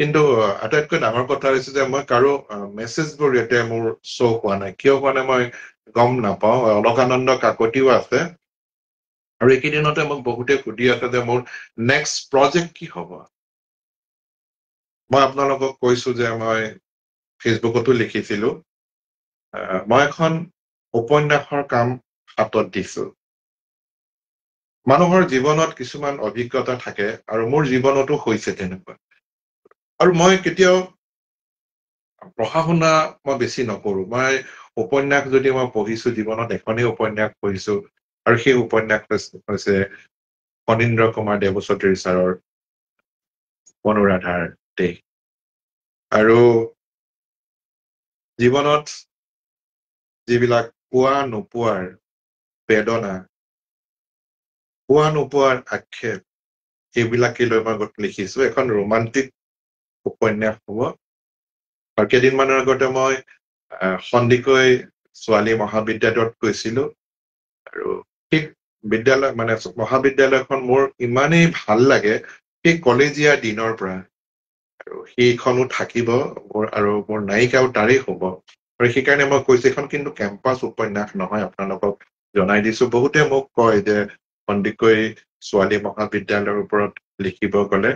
কিন্তু আটাইতকৈ ডাঙৰ কথা হৈছে যে মই কাৰো মেছেজবোৰ এতিয়া মোৰ শ্ব' হোৱা নাই। কিয় হোৱা নাই মই গম নাপাওঁ। অলকানন্দ কাকতিও আছে। আৰু এইকেইদিনতে মোক বহুতে সুধি আছে যে মোৰ নেক্সট প্ৰজেক্ট কি হ'ব। মই আপোনালোকক কৈছো যে মই ফেচবুকতো লিখিছিলো, মই এখন উপন্যাসৰ কাম হাতত দিছো। মানুহৰ জীৱনত কিছুমান অভিজ্ঞতা থাকে, আৰু মোৰ জীৱনতো হৈছে তেনেকুৱা। আৰু মই কেতিয়াও পঢ়া শুনা মই বেছি নকৰো। মই উপন্যাস যদি মই পঢ়িছো, জীৱনত এখনেই উপন্যাস পঢ়িছো, আৰু সেই উপন্যাস হৈছে ফণীন্দ্ৰ কুমাৰ দেৱচৌধুৰী ছাৰৰ অনুৰাধাৰ দেশ। আৰু জীৱনত যিবিলাক পোৱা নোপোৱাৰ বেদনা, পোৱা নোপোৱাৰ আক্ষেপ, সেইবিলাকে লৈ মই লিখিছো। এখন ৰোমান্টিক উপন্যাস হ'ব। আৰু কেইদিনমানৰ আগতে মই সন্দিকৈ ছোৱালী মহাবিদ্যালয়ত গৈছিলো, আৰু সেই বিদ্যালয় মানে মহাবিদ্যালয়খন মোৰ ইমানেই ভাল লাগে সেই কলেজীয়া দিনৰ পৰা। আৰু সেইখনো থাকিব মোৰ, আৰু মোৰ নায়িকাও তাৰেই হ'ব। আৰু সেইকাৰণে মই কৈছো এখন কিন্তু কেম্পাছ উপন্যাস নহয়, আপোনালোকক জনাই দিছো। বহুতে মোক কয় যে সন্দিকৈ ছোৱালী মহাবিদ্যালয়ৰ ওপৰত লিখিব গলে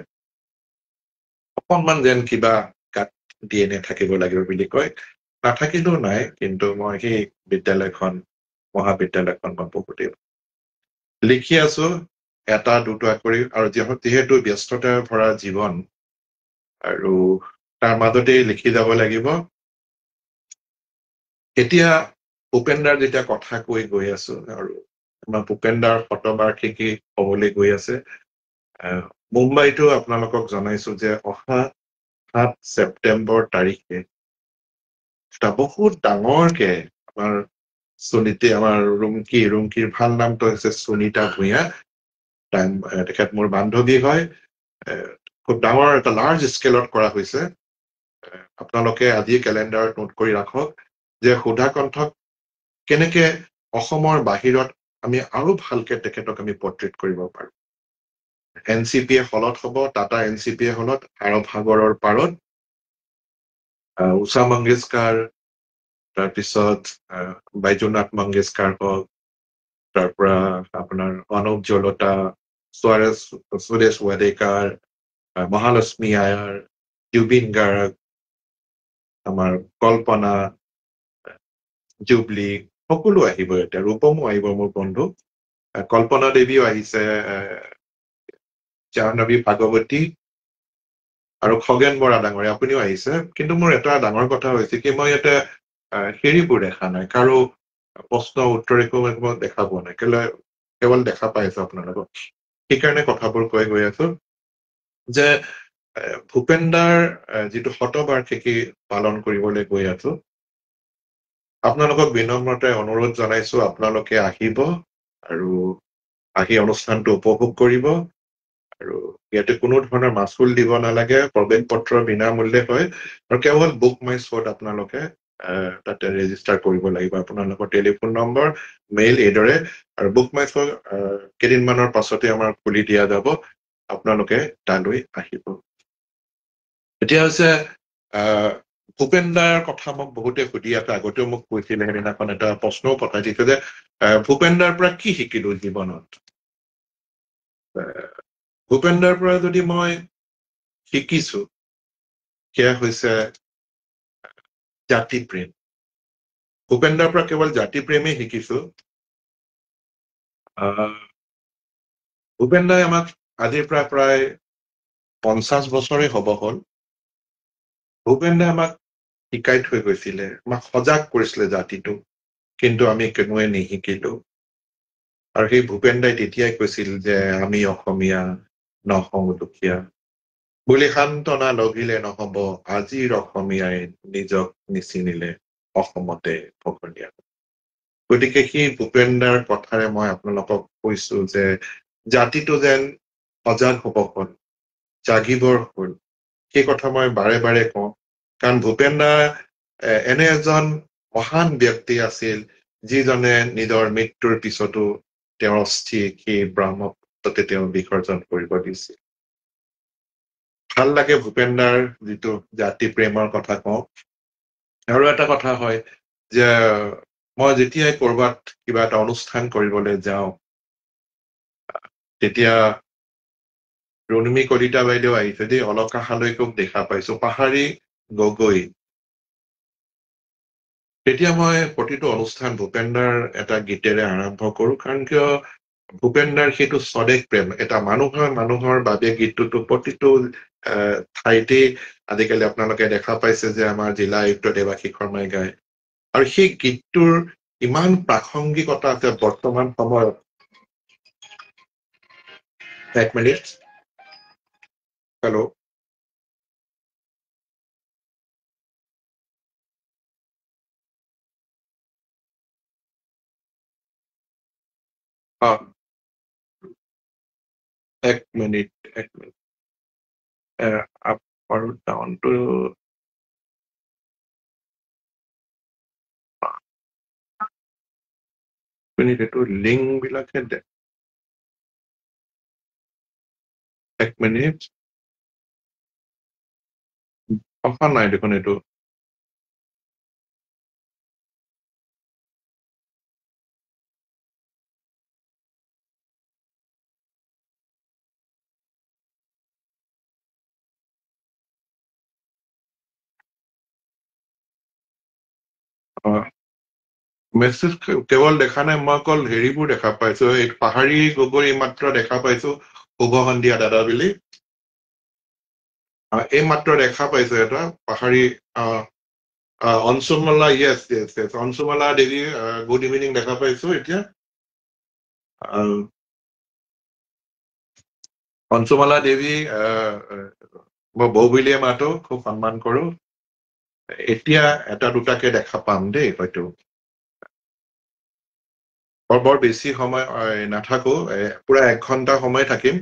অকণমান যেন কিবা গাত DNA থাকিব লাগিব বুলি কয়। নাথাকিলেও নাই, কিন্তু মই সেই বিদ্যালয়খন মহাবিদ্যালয়খন মই বহুতেই লিখি আছো, এটা দুটা কৰি। আৰু যিহেতু ব্যস্ততাৰে ভৰা জীৱন, আৰু তাৰ মাজতেই লিখি যাব লাগিব। এতিয়া ভূপেনদাৰ যেতিয়া কথা কৈ গৈ আছো আৰু আমাৰ ভূপেনদাৰ শতবাৰ্ষিকী হবলৈ গৈ আছে মুম্বাইতো আপোনালোকক জনাইছো যে অহা 7 ছেপ্টেম্বৰ তাৰিখে এটা বহুত ডাঙৰকে আমাৰ আমাৰ ৰুমকীৰ ভাল নামটো হৈছে সুনিতা ভূঞা তেখেত মোৰ বান্ধৱী হয় খুব ডাঙৰ এটা লাৰ্জ স্কেলত কৰা হৈছে আপোনালোকে আজি কেলেণ্ডাৰত নোট কৰি ৰাখক যে সুধা কণ্ঠক কেনেকে অসমৰ বাহিৰত আমি আৰু ভালকে তেখেতক আমি পৰ্ট্ৰেট কৰিব পাৰো NCPA হলত হ'ব টাটা NCPA হলত আৰৱ সাগৰৰ পাৰত উষা মংগেশকাৰ তাৰপিছত বাইজুনাথ মংগেশকাৰ হওক তাৰ পৰা আপোনাৰ অনুপ জলতা সুৰেশ ৱাডেকাৰ মহালক্ষ্মী আয়াৰ জুবিন গাৰ্গ আমাৰ কল্পনা জুবলি সকলো আহিব এতিয়া ৰূপমো আহিব মোৰ বন্ধু কল্পনা দেৱীও আহিছে জাহ্নৱী ভাগৱতী আৰু খগেন বৰা ডাঙৰীয়া আপুনিও আহিছে কিন্তু মোৰ এটা ডাঙৰ কথা হৈছে কি মই ইয়াতে হেৰিবোৰ দেখা নাই কাৰো প্ৰশ্ন উত্তৰ একো দেখা পোৱা নাই কেৱল দেখা পাইছো আপোনালোকক সেইকাৰণে কথাবোৰ কৈ গৈ আছো যে ভূপেনদাৰ যিটো শতবাৰ্ষিকী পালন কৰিবলৈ গৈ আছো আপোনালোকক বিনম্ৰতাৰে অনুৰোধ জনাইছো আপোনালোকে আহিব আৰু আহি অনুষ্ঠানটো উপভোগ কৰিব আৰু ইয়াতে কোনো ধৰণৰ মাচুল দিব নালাগে প্ৰৱেশ পত্ৰ বিনামূল্যে হয় আৰু কেৱল বুক মাই শ্ব'ত আপোনালোকে তাতে ৰেজিষ্টাৰ কৰিব লাগিব আপোনালোকৰ টেলিফোন নম্বৰ মেইল এইদৰে আৰু বুক মাই শ্ব' কেইদিনমানৰ পাছতে আমাৰ খুলি দিয়া যাব আপোনালোকে তালৈ আহিব এতিয়া হৈছে ভূপেনদাৰ কথা মোক বহুতে সুধি আছে আগতেও মোক কৈছিলে সেইদিনাখন এটা প্ৰশ্নও পঠাই দিছে যে ভূপেনদাৰ পৰা কি শিকিলো জীৱনত ভূপেনদাৰ পৰা যদি মই শিকিছো সেয়া হৈছে জাতি প্ৰেম ভূপেনদাৰ পৰা কেৱল জাতি প্ৰেমেই শিকিছো ভূপেনদাই আমাক আজিৰ পৰা প্ৰায় 50 বছৰে হ'ব হ'ল ভূপেনদাই আমাক শিকাই থৈ গৈছিলে আমাক সজাগ কৰিছিলে জাতিটো কিন্তু আমি কোনোৱে নিশিকিলো আৰু সেই ভূপেনদাই তেতিয়াই কৈছিল যে আমি অসমীয়া নহওঁ দুখীয়া বুলি সান্তনা লভিলে নহব আজিৰ অসমীয়াই নিজক নিচিনিলে অসমতে ভগনীয়া গতিকে সেই ভূপেনদাৰ কথাৰে মই আপোনালোকক কৈছো যে জাতিটো যেন সজাগ হ'ব হ'ল জাগিবৰ হ'ল সেই কথা মই বাৰে বাৰে কওঁ কাৰণ ভূপেনদা এনে এজন মহান ব্যক্তি আছিল যিজনে নিজৰ মৃত্যুৰ পিছতো তেওঁৰ অস্থি সেই ব্ৰহ্মপুত্ৰতে তেওঁ বিসৰ্জন কৰিব দিছিল ভাল লাগে ভূপেনদাৰ যিটো জাতি প্ৰেমৰ কথা কওঁ আৰু এটা কথা হয় যে মই যেতিয়াই কৰবাত কিবা এটা অনুষ্ঠান কৰিবলৈ যাওঁ তেতিয়া ৰুণুমী কলিতা বাইদেউ আহিছে দেই অলকাশালৈকো দেখা পাইছো পাহাৰী গগৈ তেতিয়া মই প্ৰতিটো অনুষ্ঠান ভূপেনদাৰ এটা গীতেৰে আৰম্ভ কৰো কাৰণ কিয় ভূপেনদাৰ সেইটো স্বদেশ প্ৰেম এটা মানুহৰ বাবে গীতটোতো প্ৰতিটো ঠাইতে আজিকালি আপোনালোকে দেখা পাইছে যে আমাৰ জিলা আয়ুক্ত দেৱাশীষ শৰ্মাই গায় আৰু সেই গীতটোৰ ইমান প্ৰাসংগিকতা আছে বৰ্তমান সময়ত এক মিনিট হেল্ল' এক মিনিট আপ আৰু ডাউনটো এইটো লিংক বিলাকে এক মিনিট অহা নাই দেখোন এইটো মেছেজ কেৱল দেখা নাই মই অকল হেৰিবোৰ দেখা পাইছো এই পাহাৰী গগৈ মাত্ৰ দেখা পাইছো শুভ সন্ধিয়া দাদা বুলি এই মাত্ৰ দেখা পাইছো এটা পাহাৰী অঞ্চুমালা, ইয়েছ ইয়েছ ইয়েছ, অঞ্চুমালা দেৱী, গুড ইভিনিং, দেখা পাইছো এতিয়া। অঞ্চুমালা দেৱী, মই বৌ বুলিয়ে মাতো, খুব সন্মান কৰো। এতিয়া এটা দুটাকে দেখা পাম দেই, হয়তো বৰ বেছি সময় নাথাকো, পুৰা 1 ঘণ্টা সময় থাকিম।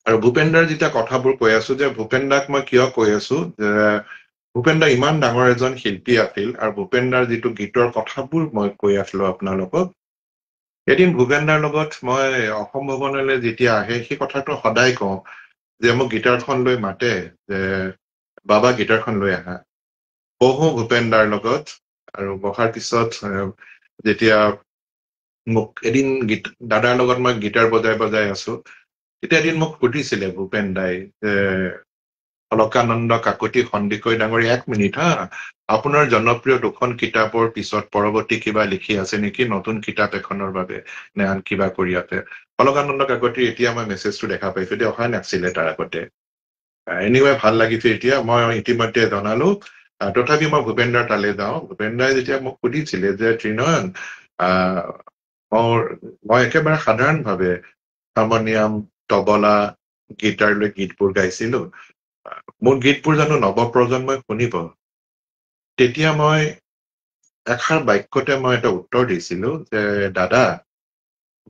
আৰু ভূপেন্দ্ৰৰ যেতিয়া কথাবোৰ কৈ আছো, যে ভূপেন্দ্ৰক মই কিয় কৈ আছো, যে ভূপেন্দ্ৰ ইমান ডাঙৰ এজন শিল্পী আছিল, আৰু ভূপেন্দ্ৰৰ যিটো গীতৰ কথাবোৰ মই কৈ আছিলো আপোনালোকক, এদিন ভূপেন্দ্ৰৰ লগত মই অসম ভৱনলৈ যেতিয়া আহে, সেই কথাটো সদায় কওঁ যে মোক গীটাৰখন লৈ মাতে, যে বাবা গীটাৰখন লৈ আহা, বহো ভূপেন্দ্ৰৰ লগত। আৰু বহাৰ পিছত যেতিয়া মোক এদিন দাদাৰ লগত মই গীটাৰ বজাই আছো, তেতিয়া এদিন মোক সুধিছিলে ভূপেন্দ্ৰাই, যে অলকানন্দ কাকতি সন্দিকৈ ডাঙৰী, 1 মিনিট হা, আপোনাৰ জনপ্ৰিয় 2খন কিতাপৰ পিছত পৰৱৰ্তী কিবা লিখি আছে নেকি, নতুন কিতাপ এখনৰ বাবে নে আন কিবা কৰি আছে? অলকানন্দ কাকতি এতিয়া মই মেছেজটো দেখা পাইছো, এতিয়া অহা নাছিলে তাৰ আগতে। এনিৱে ভাল লাগিছে, এতিয়া মই ইতিমধ্যে জনালো। তথাপি মই ভূপেন্দ্ৰৰ তালৈ যাওঁ। ভূপেন্দ্ৰাই যেতিয়া মোক সুধিছিলে যে ত্ৰিনয়ন, মই একেবাৰে সাধাৰণভাৱে হাৰমনিয়াম, তবলা, গীটাৰ লৈ গীতবোৰ গাইছিলো, মোৰ গীতবোৰ জানো নৱপ্ৰজন্মই শুনিব? তেতিয়া মই এষাৰ বাক্যতে মই এটা উত্তৰ দিছিলো, যে দাদা,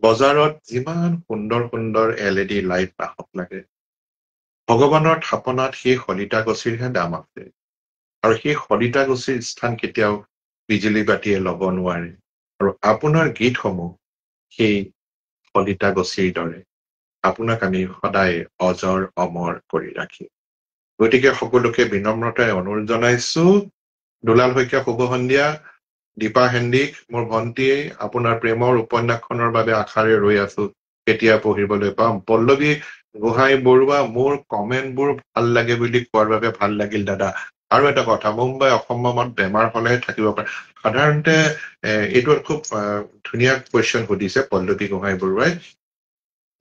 বজাৰত যিমান সুন্দৰ সুন্দৰ LED লাইট নাহক লাগে, ভগৱানৰ থাপনাত সেই শলিতা গছিৰহে দাম আছে, আৰু সেই শলিতা গছিৰ স্থান কেতিয়াও বিজুলী বাতিয়ে ল'ব নোৱাৰে। আৰু আপোনাৰ গীতসমূহ সেই শলিতা গছিৰ দৰে, আপোনাক আমি সদায় অজৰ অমৰ কৰি ৰাখিম। গতিকে সকলোকে বিনম্ৰতাৰে অনুৰোধ জনাইছো। দুলাল শইকীয়া, শুভ সন্ধিয়া। দীপা হেন্দিক, মোৰ ভন্টী, আপোনাৰ প্ৰেমৰ উপন্যাসখনৰ বাবে আশাৰে ৰৈ আছো, কেতিয়া পঢ়িবলৈ পাম। পল্লৱী গোহাঁই বৰুৱা, মোৰ কমেণ্টবোৰ ভাল লাগে বুলি কোৱাৰ বাবে ভাল লাগিল দাদা। আৰু এটা কথা, মুম্বাই অসমত বেমাৰ হলেহে থাকিব পাৰে। সাধাৰণতে এইটো খুব ধুনীয়া কুৱেশ্যন সুধিছে পল্লৱী গোহাঁই বৰুৱাই,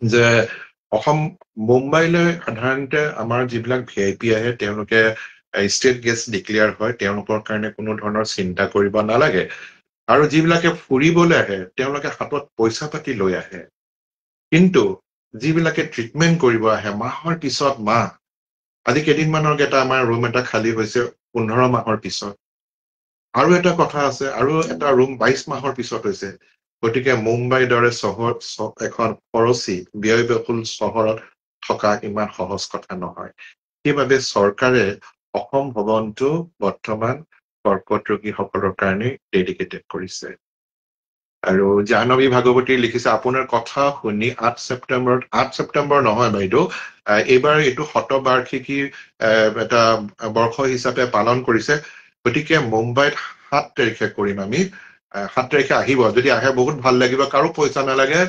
যে মুম্বাইলৈ সাধাৰণতে আমাৰ যিবিলাক VIP আহে, তেওঁলোকে ষ্টেট গেষ্ট ডিক্লেয়াৰ হয়, তেওঁলোকৰ কাৰণে কোনো ধৰণৰ চিন্তা কৰিব নালাগে। আৰু যিবিলাকে ফুৰিবলৈ আহে, তেওঁলোকে হাতত পইচা পাতি লৈ আহে। কিন্তু যিবিলাকে ট্ৰিটমেণ্ট কৰিব আহে মাহৰ পিছত মাহ, আজি কেইদিনমানৰ এটা আমাৰ ৰুম এটা খালী হৈছে 15 মাহৰ পিছত, আৰু এটা কথা আছে, আৰু এটা ৰুম 22 মাহৰ পিছত হৈছে। গতিকে মুম্বাইৰ দৰে চহৰ, এখন খৰচী ব্যয়বহুল চহৰত থকা ইমান সহজ কথা নহয়। সেইবাবে চৰকাৰে অসম ভৱনটো বৰ্তমান কৰ্কট ৰোগীসকলৰ কাৰণে ডেডিকেটেড কৰিছে। আৰু জাহ্নৱী ভাগৱতী লিখিছে, আপোনাৰ কথা শুনি 8 ছেপ্টেম্বৰ নহয় বাইদেউ, এইবাৰ এইটো শতবাৰ্ষিকী এটা বৰ্ষ হিচাপে পালন কৰিছে। গতিকে মুম্বাইত 7 তাৰিখে কৰিম আমি। 7 তাৰিখে আহিব, যদি আহে বহুত ভাল লাগিব, কাৰো পইচা নালাগে,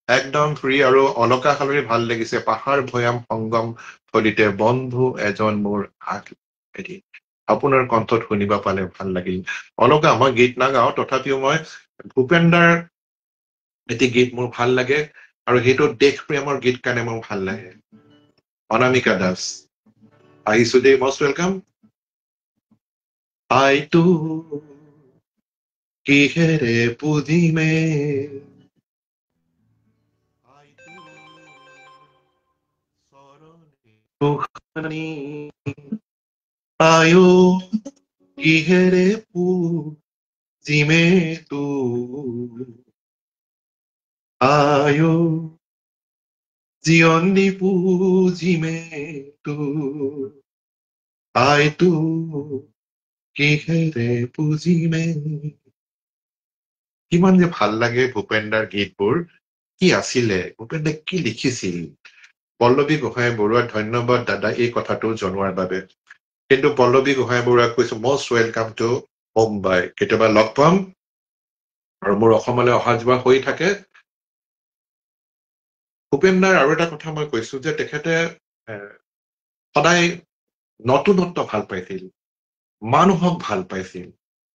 একদম ফ্ৰী। আৰু অলকা হালৰি ভাল লাগিছে, পাহাৰ ভৈয়াম সংগম থলীতে বন্ধু এজন মোৰ এদিন, আপোনাৰ কণ্ঠত শুনিব পালে ভাল লাগিল। অলকা, মই গীত নাগাওঁ, তথাপিও মই ভূপেন্দ্ৰৰ এটি গীত মোৰ ভাল লাগে, আৰু সেইটো দেশ প্ৰেমৰ গীত কাৰণে মোৰ ভাল লাগে। অনামিকা দাস আহিছো দেই, মষ্ট ৱেলকাম। আইটো কিহেৰে পুজিমে, আয়ো কিহেৰে পুজিমে তো, আয়ো জীবন দি পুজিমে তো, আইতো কিহেৰে পুজিমে। কিমান যে ভাল লাগে ভূপেন্দ্ৰৰ গীতবোৰ। কি আছিলে, ভূপেন্দ্ৰে কি লিখিছিল। পল্লৱী গোহাঁই বৰুৱা, ধন্যবাদ দাদা এই কথাটো জনোৱাৰ বাবে। কিন্তু পল্লৱী গোহাঁই বৰুৱাক কৈছো, মষ্ট ৱেলকাম টু মুম্বাই। কেতিয়াবা লগ পাম, আৰু মোৰ অসমলৈ অহা যোৱা হৈ থাকে। ভূপেন্দ্ৰৰ আৰু এটা কথা মই কৈছো, যে তেখেতে সদায় নতুনত্ব ভাল পাইছিল, মানুহক ভাল পাইছিল।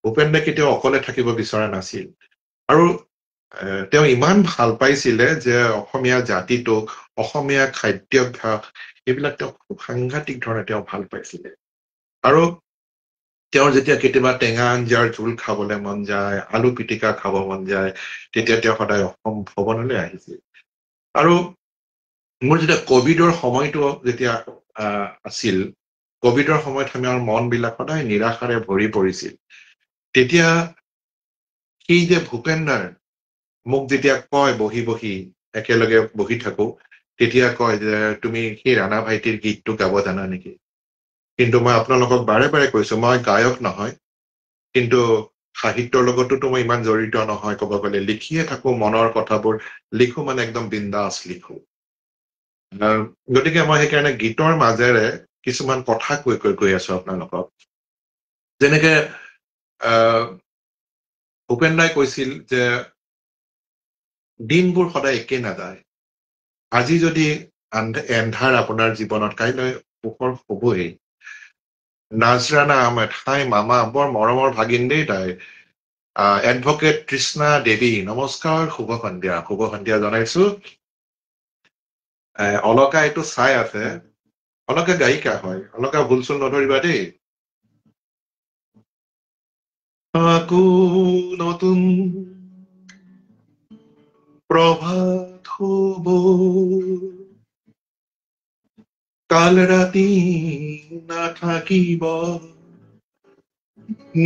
ভূপেন্দ্ৰে কেতিয়াও অকলে থাকিব বিচৰা নাছিল। আৰু তেওঁ ইমান ভাল পাইছিলে যে অসমীয়া জাতিটোক, অসমীয়া খাদ্যাভ্যাস, এইবিলাক তেওঁ খুব সাংঘাতিক ধৰণে তেওঁ ভাল পাইছিলে। আৰু তেওঁৰ যেতিয়া কেতিয়াবা টেঙা আঞ্জাৰ জোল খাবলৈ মন যায়, আলু পিটিকা খাব মন যায়, তেতিয়া তেওঁ সদায় অসম ভৱনলৈ আহিছিল। আৰু মোৰ যেতিয়া কভিডৰ সময়টো যেতিয়া আছিল, কভিডৰ সময়ত আমাৰ মনবিলাক সদায় নিৰাশাৰে ভৰি পৰিছিল। তেতিয়া সেই যে ভূপেন্দাৰ মোক যেতিয়া কয় বহি বহি একেলগে বহি থাকো, তেতিয়া কয় যে তুমি সেই ৰাণা ভাইটিৰ গীতটো গাব জানা নেকি? কিন্তু মই আপোনালোকক বাৰে বাৰে কৈছো, মই গায়ক নহয়, কিন্তু সাহিত্যৰ লগতোতো মই ইমান জড়িত নহয়। ক'ব গ'লে লিখিয়ে থাকো, মনৰ কথাবোৰ লিখো, মানে একদম বিন্দাছ লিখো। গতিকে মই সেইকাৰণে গীতৰ মাজেৰে কিছুমান কথা কৈ আছো আপোনালোকক। যেনেকে ভূপেন দাই কৈছিল যে দিনবোৰ সদায় একে নাযায়। আজি যদি এন্ধাৰ আপোনাৰ জীৱনত, কাইলৈ পোহৰ হবই। নাজৰানা আহমেদ, হাই মামা, বৰ মৰমৰ ভাগিন দেই তাই। এডভকেট তৃষ্ণা দেৱী, নমস্কাৰ, শুভ সন্ধিয়া জনাইছো। অলকা এইটো চাই আছে, অলকা গায়িকা হয়, অলকা ভুল চুল নধৰিবা দেই। আকৌ নতুন প্রভাত হব, কাল রাতি নাথাকিব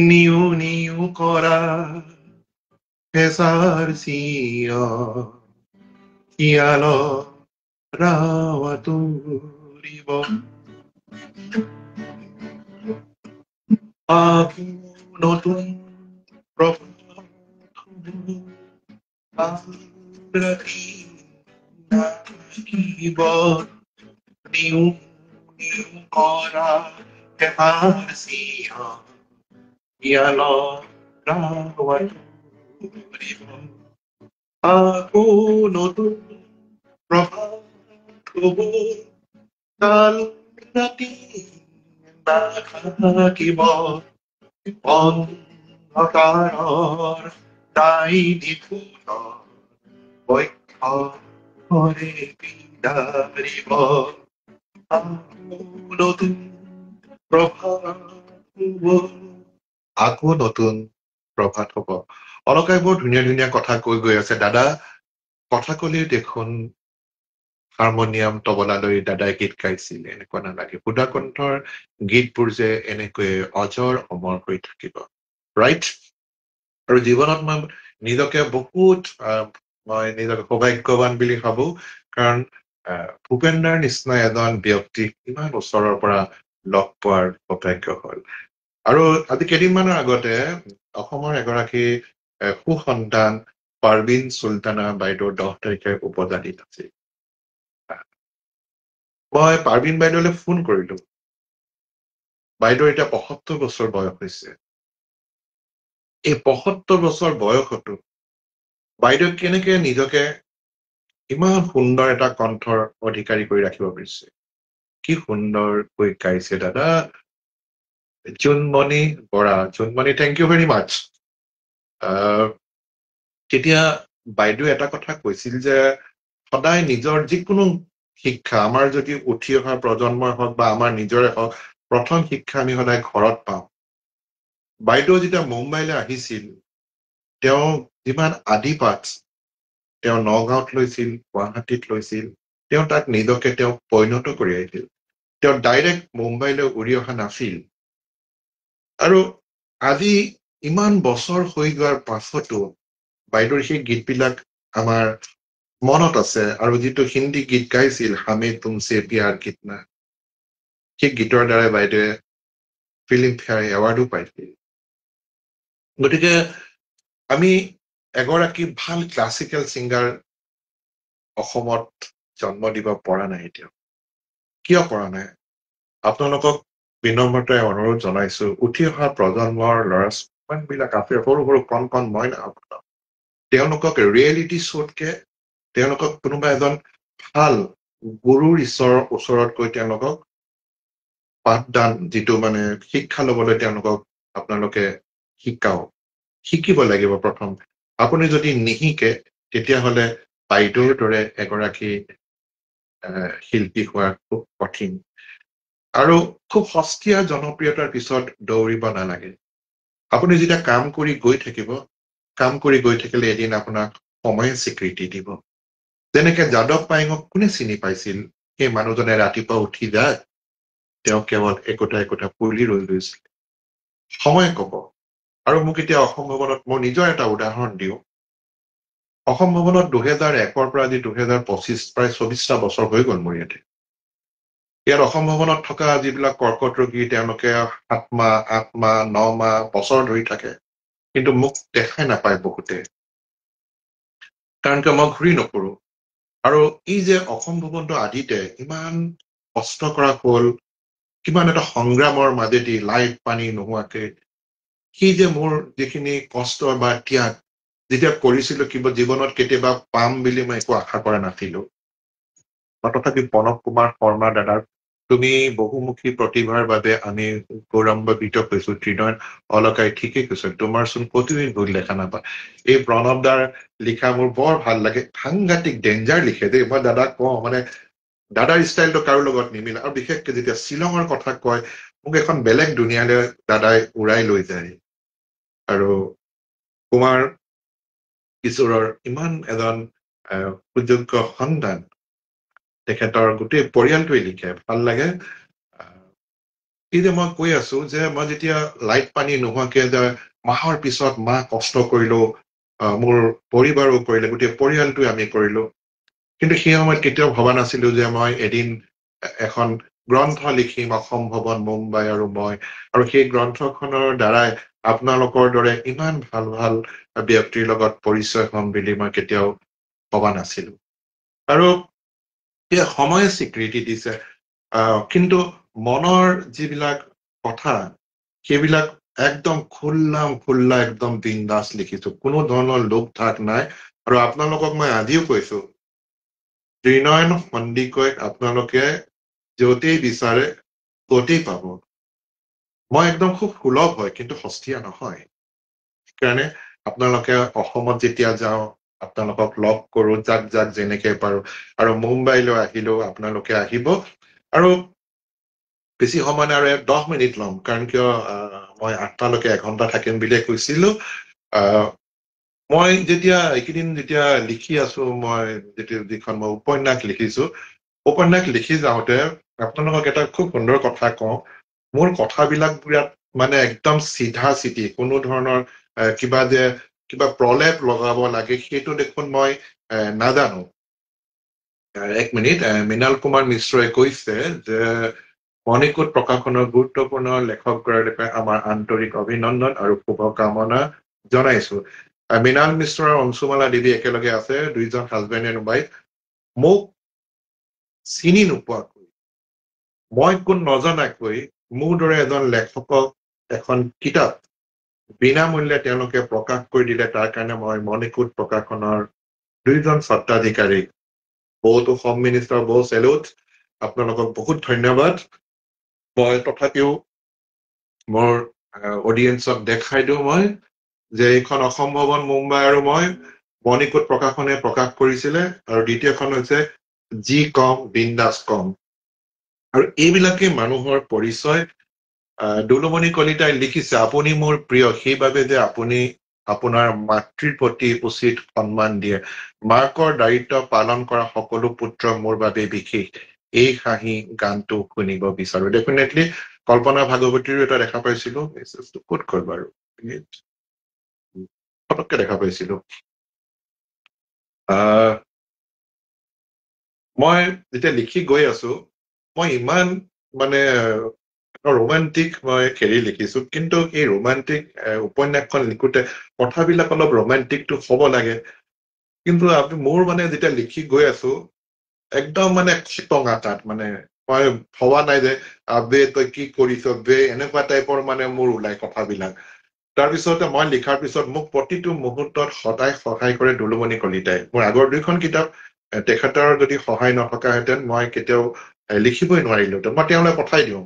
নিউ নিউ করা হেসার সিয়া শিয়াল রাওয়া তুরিব। আকৌ নতুন প্রভাত হব, কাল রাতি নাথাকিব নিউ নিউ করা হেসার সিয়া শিয়াল রাওয়া তুরিব। আকৌ নতুন প্রভাত হব, কাল রাতি নাথাকিব অন্ধকাৰৰ ডাইনি ফুলৰ বক্ষৰে বিদাৰিব। নতুন প্ৰভাত হব, আকৌ নতুন প্ৰভাত হব। অলকাই বৰ ধুনীয়া ধুনীয়া কথা কৈ গৈ আছে। দাদা কথা কলেই দেখোন হাৰমনিয়াম তবলা লৈ দাদাই গীত গাইছিল, এনেকুৱা নালাগে। সুধাকণ্ঠৰ গীতবোৰ যে এনেকৈ অজৰ অমৰ হৈ থাকিব, ৰাইট? আৰু জীৱনত মই নিজকে বহুত মই নিজকে সৌভাগ্যৱান বুলি ভাবো, কাৰণ ভূপেন্দাৰ নিচিনা এজন ব্যক্তিক ইমান ওচৰৰ পৰা লগ পোৱাৰ সৌভাগ্য হল। আৰু আজি কেইদিনমানৰ আগতে অসমৰ এগৰাকী সুসন্তান পাৰবিন চুলতানা বাইদেউৰ 10 তাৰিখে উপজাতিত আছিল। মই পাৰবিন বাইদেউলৈ ফোন কৰিলো। বাইদেউৰ এতিয়া ৭৫ বছৰ বয়স হৈছে। এই ৭৫ বছৰ বয়সতো বাইদেউ কেনেকে নিজকে ইমান সুন্দৰ এটা কণ্ঠৰ অধিকাৰী কৰি ৰাখিব পাৰিছে। কি সুন্দৰকৈ গাইছে দাদা। Jonmoni Bora, Jonmoni, thank you very much. তেতিয়া বাইদেউ এটা কথা কৈছিল যে সদায় নিজৰ যিকোনো শিক্ষা, আমাৰ যদি উঠি অহা প্ৰজন্মৰ হওক বা আমাৰ নিজৰে হওক, প্ৰথম শিক্ষা আমি সদায় ঘৰত পাওঁ। বাইদেউ যেতিয়া মুম্বাইলৈ আহিছিল, তেওঁ যিমান আদি পাঠ তেওঁ নগাঁৱত লৈছিল, গুৱাহাটীত লৈছিল, তেওঁ তাক নিজকে তেওঁ পৰিণত কৰি আহিছিল। তেওঁ ডাইৰেক্ট মুম্বাইলৈ উৰি অহা নাছিল। আৰু আজি ইমান বছৰ হৈ যোৱাৰ পাছতো বাইদেউৰ সেই গীতবিলাক আমাৰ মনত আছে। আৰু যিটো হিন্দী গীত গাইছিল, হামে তুমছে প্যাৰ কিতনা, সেই গীতৰ দ্বাৰাই বাইদেৱে ফিল্ম ফেয়াৰ এৱাৰ্ডো পাইছিল। গতিকে আমি এগৰাকী ভাল ক্লাছিকেল ছিংগাৰ অসমত জন্ম দিব পৰা নাই এতিয়াও। কিয় পৰা নাই? আপোনালোকক বিনম্ৰতাৰে অনুৰোধ জনাইছো, উঠি অহা প্ৰজন্মৰ ল'ৰা ছোৱালীবিলাক আছে, সৰু সৰু কণ কণ মই নাভাবোঁ, তেওঁলোকক ৰিয়েলিটি শ্ব'তকে তেওঁলোকক কোনোবা এজন ভাল গুৰুৰ ওচৰত গৈ তেওঁলোকক পাঠদান, যিটো মানে শিক্ষা লবলৈ তেওঁলোকক আপোনালোকে শিকিব লাগিব। প্ৰথম আপুনি যদি নিশিকে, তেতিয়াহলে বাইদেউৰ দৰে এগৰাকী শিল্পী হোৱা খুব কঠিন। আৰু খুব সস্তীয়া জনপ্ৰিয়তাৰ পিছত দৌৰিব নালাগে আপুনি যেতিয়া কাম কৰি গৈ থাকিব কাম কৰি গৈ থাকিলে এদিন আপোনাক সময়ে স্বীকৃতি দিব যেনেকে যাদৱ পায়েঙক কোনে চিনি পাইছিল সেই মানুহজনে ৰাতিপুৱা উঠি যায় তেওঁ কেৱল একোটা পুলি ৰৈ গৈছিল সময়ে কব আৰু মোক এতিয়া অসম ভৱনত মই নিজৰ এটা উদাহৰণ দিওঁ অসম ভৱনত 2001 পৰা আজি 2025 প্ৰায় 24টা বছৰ হৈ গ'ল মোৰ ইয়াত অসম ভৱনত থকা যিবিলাক কৰ্কট ৰোগী তেওঁলোকে 7 মাহ 8 মাহ 9 মাহ বছৰ ধৰি থাকে কিন্তু মোক দেখাই নাপায় বহুতে কাৰণ কিয় মই ঘূৰি নকৰো আৰু এই যে অসম ভৱনটো আদিতে ইমান কষ্ট কৰা হ'ল কিমান এটা সংগ্ৰামৰ মাজেদি লাইট পানী নোহোৱাকে সেই যে মোৰ যিখিনি কষ্ট বা ত্যাগ যেতিয়া কৰিছিলো কিবা জীৱনত কেতিয়াবা পাম বুলি মই একো আশা কৰা নাছিলো তথাপি প্ৰণৱ কুমাৰ শৰ্মা দাদাৰ তুমি বহুমুখী প্ৰতিভাৰ বাবে আমি গৌৰৱান্বিত হৈছো ত্ৰিনয়ন অলকাই ঠিকেই কৈছে তোমাৰচোন কতোৱেই ভুল দেখা নাপা এই প্ৰণৱ দাৰ লিখা মোৰ বৰ ভাল লাগে সাংঘাতিক ডেঞ্জাৰ লিখে দেই মই দাদাক কওঁ মানে দাদাৰ ষ্টাইলটো কাৰো লগত নিমিলে আৰু বিশেষকে যেতিয়া শ্বিলঙৰ কথা কয় মোক এখন বেলেগ দুনিয়ালৈ দাদাই উৰাই লৈ যায় আৰু কুমাৰ কিশোৰৰ ইমান এজন সুযোগ্য সন্তান তেখেতৰ গোটেই পৰিয়ালটোৱে লিখে ভাল লাগে এই যে মই কৈ আছো যে মই যেতিয়া লাইট পানী নোহোৱাকে যে মাহৰ পিছত মাহ কষ্ট কৰিলো মোৰ পৰিবাৰো কৰিলে গোটেই পৰিয়ালটোৱে আমি কৰিলো কিন্তু সেই সময়ত কেতিয়াও ভবা নাছিলো যে মই এদিন এখন গ্ৰন্থ লিখিম অসম ভৱন মুম্বাই আৰু মই আৰু সেই গ্ৰন্থখনৰ দ্বাৰাই আপোনালোকৰ দৰে ইমান ভাল ভাল ব্যক্তিৰ লগত পৰিচয় হম বুলি মই কেতিয়াও ভবা নাছিলো আৰু সেই সময়ে স্বীকৃতি দিছে কিন্তু মনৰ যিবিলাক কথা সেইবিলাক একদম খোল্লা একদম বিন্দাস লিখিছো কোনো ধৰণৰ লোভ ঠাক নাই আৰু আপোনালোকক মই আজিও কৈছো ত্ৰিনয়ন সন্দিকৈক আপোনালোকে য'তেই বিচাৰে ত'তেই পাব মই একদম খুব সুলভ হয় কিন্তু সস্তীয়া নহয় সেইকাৰণে আপোনালোকে অসমত যেতিয়া যাওঁ আপোনালোকক লগ কৰো যাক যেনেকে পাৰো আৰু মুম্বাইলৈ আহিলেও আপোনালোকে আহিব আৰু বেছি সময় নাই আৰু 10 মিনিট ল'ম কাৰণ কিয় মই 8টালৈকে এঘন্টা থাকিম বুলিয়ে কৈছিলো মই যেতিয়া এইকেইদিন যেতিয়া লিখি আছো মই যিখন মই উপন্যাস লিখিছো উপন্যাস লিখি যাওঁতে আপোনালোকক এটা খুব সুন্দৰ কথা কওঁ মোৰ কথাবিলাক বিৰাট মানে একদম চিধা চিধি কোনো ধৰণৰ কিবা প্ৰলেপ লগাব লাগে সেইটো দেখোন মই নাজানো এক মিনিট মৃণাল কুমাৰ মিশ্ৰই কৈছে যে মণিকোট প্ৰকাশনৰ গুৰুত্বপূৰ্ণ লেখকগৰাকীকে আমাৰ আন্তৰিক অভিনন্দন আৰু শুভকামনা জনাইছো মৃণাল মিশ্ৰ আৰু অংশুমালা দেৱী একেলগে আছে দুইজন হাজবেণ্ড এণ্ড ৱাইফ মোক চিনি নোপোৱাকৈ মই কোন নজনাকৈ মোৰ দৰে এজন লেখকক এখন কিতাপ বিনামূল্যে তেওঁলোকে প্ৰকাশ কৰি দিলে তাৰ কাৰণে মই মণিকোট প্ৰকাশনৰ দুইজন স্বত্বাধিকাৰীক বহুতো হোম মিনিষ্টাৰ বহু চেলুট আপোনালোকক বহুত ধন্যবাদ মই তথাপিও মোৰ অডিয়েন্সক দেখাই দিওঁ মই যে এইখন অসম ভৱন মুম্বাই আৰু মই মণিকোট প্ৰকাশনে প্ৰকাশ কৰিছিলে আৰু দ্বিতীয়খন হৈছে যি কম বিন্দাস কম আৰু এইবিলাকে মানুহৰ পৰিচয় দুলুমণি কলিতাই লিখিছে আপুনি মোৰ প্ৰিয় সেইবাবে যে আপুনি আপোনাৰ মাতৃৰ প্ৰতি উচিত সন্মান দিয়ে মাকৰ দায়িত্ব পালন কৰা সকলো পুত্ৰ মোৰ বাবে বিশেষ এই হাঁহি গানটো শুনিব বিচাৰো ডেফিনেটলি কল্পনা ভাগৱতীৰো এটা দেখা পাইছিলো ক'ত কয় বাৰু পটককে দেখা পাইছিলো মই যেতিয়া লিখি গৈ আছো মই ইমান মানে ৰোমান্টিক মই হেৰি লিখিছো কিন্তু এই ৰোমান্টিক উপন্যাসখন লিখোতে কথাবিলাক অলপ ৰোমান্টিকটো হ'ব লাগে কিন্তু মোৰ মানে যেতিয়া লিখি গৈ আছো একদম মানে চিটঙা তাত মানে মই ভবা নাই যে বে তই কি কৰিছ বে এনেকুৱা টাইপৰ মানে মোৰ ওলাই কথাবিলাক তাৰপিছতে মই লিখাৰ পিছত মোক প্ৰতিটো মুহূৰ্তত সদায় সহায় কৰে দুলুমণি কলিতাই মোৰ আগৰ দুইখন কিতাপ তেখেতৰ যদি সহায় নথকাহেঁতেন মই কেতিয়াও লিখিবই নোৱাৰিলো মই তেওঁলৈ পঠাই দিওঁ